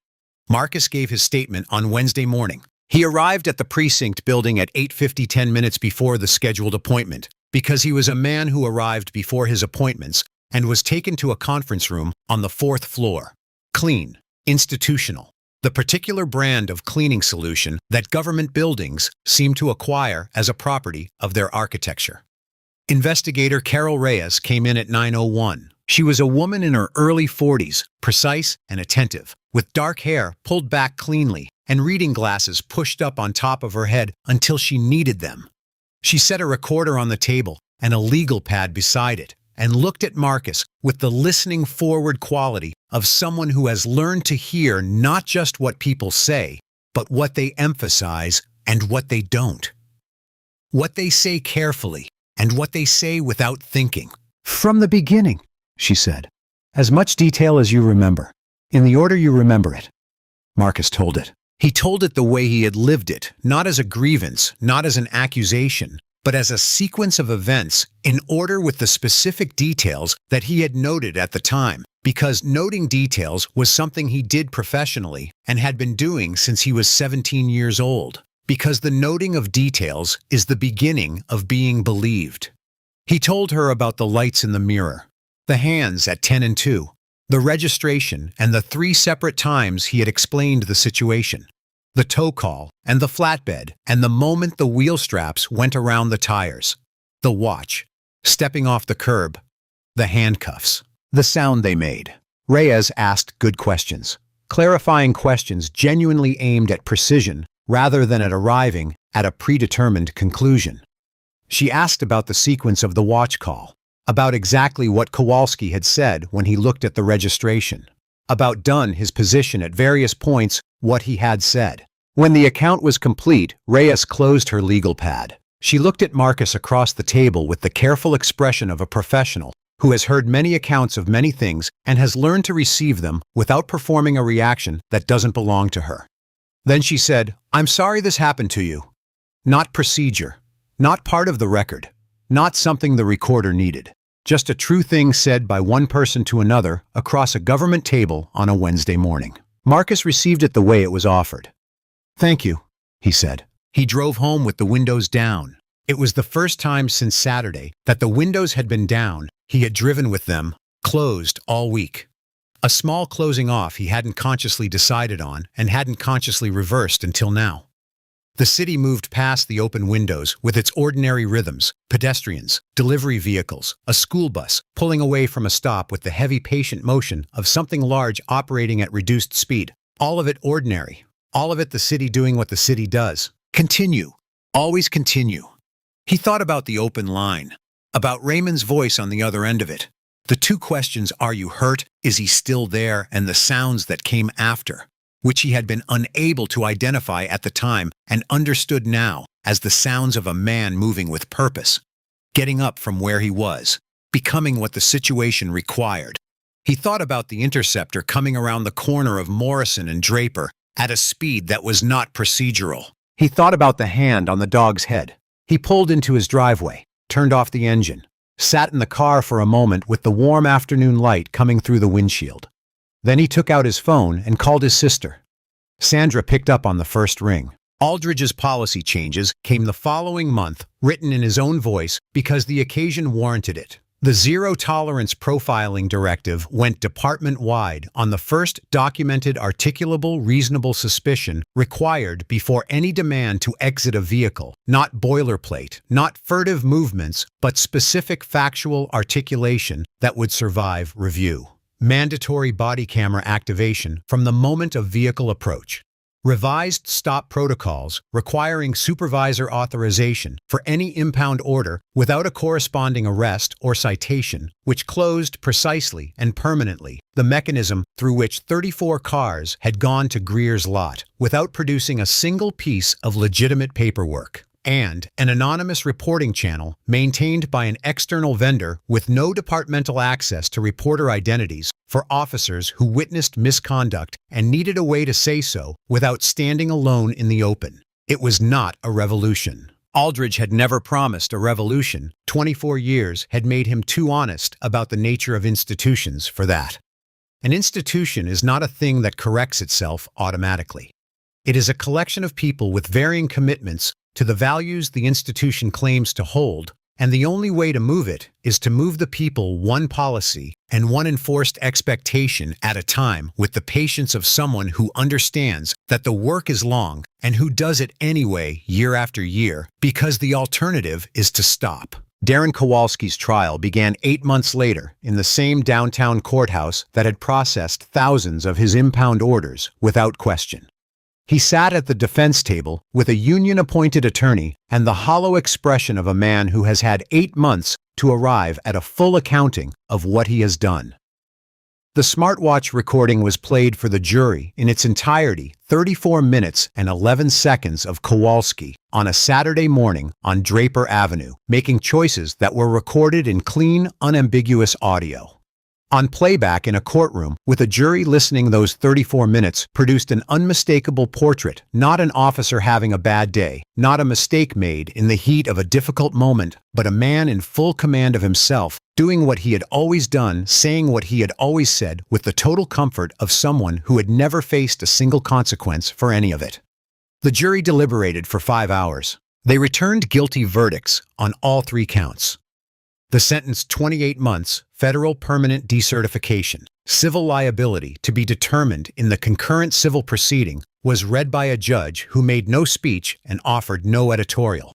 Speaker 1: Marcus gave his statement on Wednesday morning. He arrived at the precinct building at 8:50, 10 minutes before the scheduled appointment, because he was a man who arrived before his appointments and was taken to a conference room on the 4th floor. Clean, institutional, the particular brand of cleaning solution that government buildings seem to acquire as a property of their architecture. Investigator Carol Reyes came in at 9:01. She was a woman in her early 40s, precise and attentive, with dark hair pulled back cleanly and reading glasses pushed up on top of her head until she needed them. She set a recorder on the table and a legal pad beside it and looked at Marcus with the listening forward quality of someone who has learned to hear not just what people say, but what they emphasize and what they don't. What they say carefully and what they say without thinking. "From the beginning," she said. "As much detail as you remember, in the order you remember it." Marcus told it. He told it the way he had lived it, not as a grievance, not as an accusation, but as a sequence of events in order with the specific details that he had noted at the time, because noting details was something he did professionally and had been doing since he was 17 years old, because the noting of details is the beginning of being believed. He told her about the lights in the mirror, the hands at 10 and 2, the registration and the 3 separate times he had explained the situation, the tow call and the flatbed and the moment the wheel straps went around the tires, the watch, stepping off the curb, the handcuffs, the sound they made. Reyes asked good questions, clarifying questions genuinely aimed at precision rather than at arriving at a predetermined conclusion. She asked about the sequence of the watch call, about exactly what Kowalski had said when he looked at the registration, about Dunn, his position at various points, what he had said. When the account was complete, Reyes closed her legal pad. She looked at Marcus across the table with the careful expression of a professional who has heard many accounts of many things and has learned to receive them without performing a reaction that doesn't belong to her. Then she said, "I'm sorry this happened to you. Not procedure. Not part of the record. Not something the recorder needed. Just a true thing said by one person to another across a government table on a Wednesday morning." Marcus received it the way it was offered. "Thank you," he said. He drove home with the windows down. It was the first time since Saturday that the windows had been down. He had driven with them, closed all week. A small closing off he hadn't consciously decided on and hadn't consciously reversed until now. The city moved past the open windows with its ordinary rhythms, pedestrians, delivery vehicles, a school bus pulling away from a stop with the heavy patient motion of something large operating at reduced speed. All of it ordinary. All of it the city doing what the city does. Continue. Always continue. He thought about the open line, about Raymond's voice on the other end of it. The 2 questions, "Are you hurt? Is he still there?" and the sounds that came after. which he had been unable to identify at the time and understood now as the sounds of a man moving with purpose, getting up from where he was, becoming what the situation required. He thought about the Interceptor coming around the corner of Morrison and Draper at a speed that was not procedural. He thought about the hand on the dog's head. He pulled into his driveway, turned off the engine, sat in the car for a moment with the warm afternoon light coming through the windshield. Then he took out his phone and called his sister. Sandra picked up on the first ring. Aldridge's policy changes came the following month, written in his own voice because the occasion warranted it. The zero-tolerance profiling directive went department-wide on the first documented articulable reasonable suspicion required before any demand to exit a vehicle, not boilerplate, not furtive movements, but specific factual articulation that would survive review. Mandatory body camera activation from the moment of vehicle approach. Revised stop protocols requiring supervisor authorization for any impound order without a corresponding arrest or citation, which closed precisely and permanently the mechanism through which 34 cars had gone to Greer's lot without producing a single piece of legitimate paperwork. And an anonymous reporting channel maintained by an external vendor with no departmental access to reporter identities for officers who witnessed misconduct and needed a way to say so without standing alone in the open. It was not a revolution. Aldridge had never promised a revolution. 24 years had made him too honest about the nature of institutions for that. An institution is not a thing that corrects itself automatically. It is a collection of people with varying commitments to the values the institution claims to hold, and the only way to move it is to move the people one policy and one enforced expectation at a time with the patience of someone who understands that the work is long and who does it anyway year after year because the alternative is to stop. Darren Kowalski's trial began 8 months later in the same downtown courthouse that had processed thousands of his impound orders without question. He sat at the defense table with a union-appointed attorney and the hollow expression of a man who has had 8 months to arrive at a full accounting of what he has done. The smartwatch recording was played for the jury in its entirety, 34 minutes and 11 seconds of Kowalski on a Saturday morning on Draper Avenue, making choices that were recorded in clean, unambiguous audio. On playback in a courtroom, with a jury listening, those 34 minutes produced an unmistakable portrait, not an officer having a bad day, not a mistake made in the heat of a difficult moment, but a man in full command of himself, doing what he had always done, saying what he had always said, with the total comfort of someone who had never faced a single consequence for any of it. The jury deliberated for 5 hours. They returned guilty verdicts on all 3 counts. The sentence 28 months, federal permanent decertification, civil liability to be determined in the concurrent civil proceeding, was read by a judge who made no speech and offered no editorial.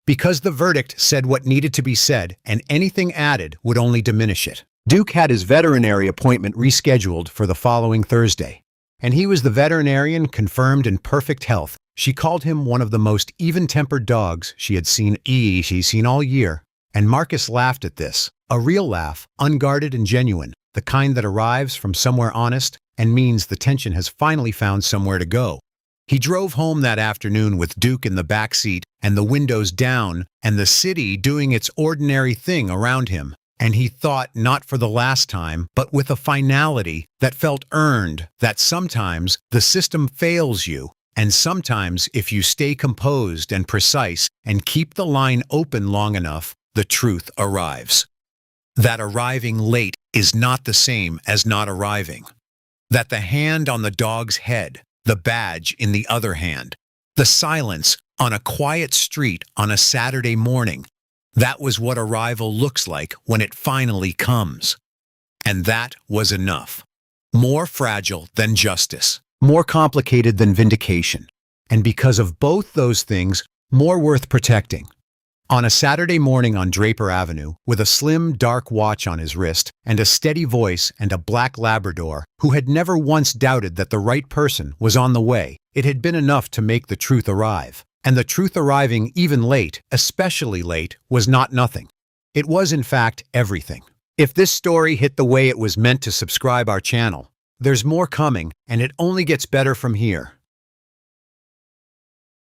Speaker 1: Because the verdict said what needed to be said and anything added would only diminish it. Duke had his veterinary appointment rescheduled for the following Thursday, and he was the veterinarian confirmed in perfect health. She called him one of the most even-tempered dogs she's seen all year. And Marcus laughed at this, a real laugh, unguarded and genuine, the kind that arrives from somewhere honest and means the tension has finally found somewhere to go. He drove home that afternoon with Duke in the back seat and the windows down and the city doing its ordinary thing around him. And he thought, not for the last time, but with a finality that felt earned, that sometimes the system fails you. And sometimes if you stay composed and precise and keep the line open long enough, the truth arrives. That arriving late is not the same as not arriving. That the hand on the dog's head, the badge in the other hand, the silence on a quiet street on a Saturday morning, that was what arrival looks like when it finally comes. And that was enough. More fragile than justice, more complicated than vindication, and because of both those things, more worth protecting. On a Saturday morning on Draper Avenue, with a slim, dark watch on his wrist and a steady voice and a black Labrador who had never once doubted that the right person was on the way, it had been enough to make the truth arrive. And the truth arriving even late, especially late, was not nothing. It was, in fact, everything. If this story hit the way it was meant to, subscribe our channel. There's more coming, and it only gets better from here.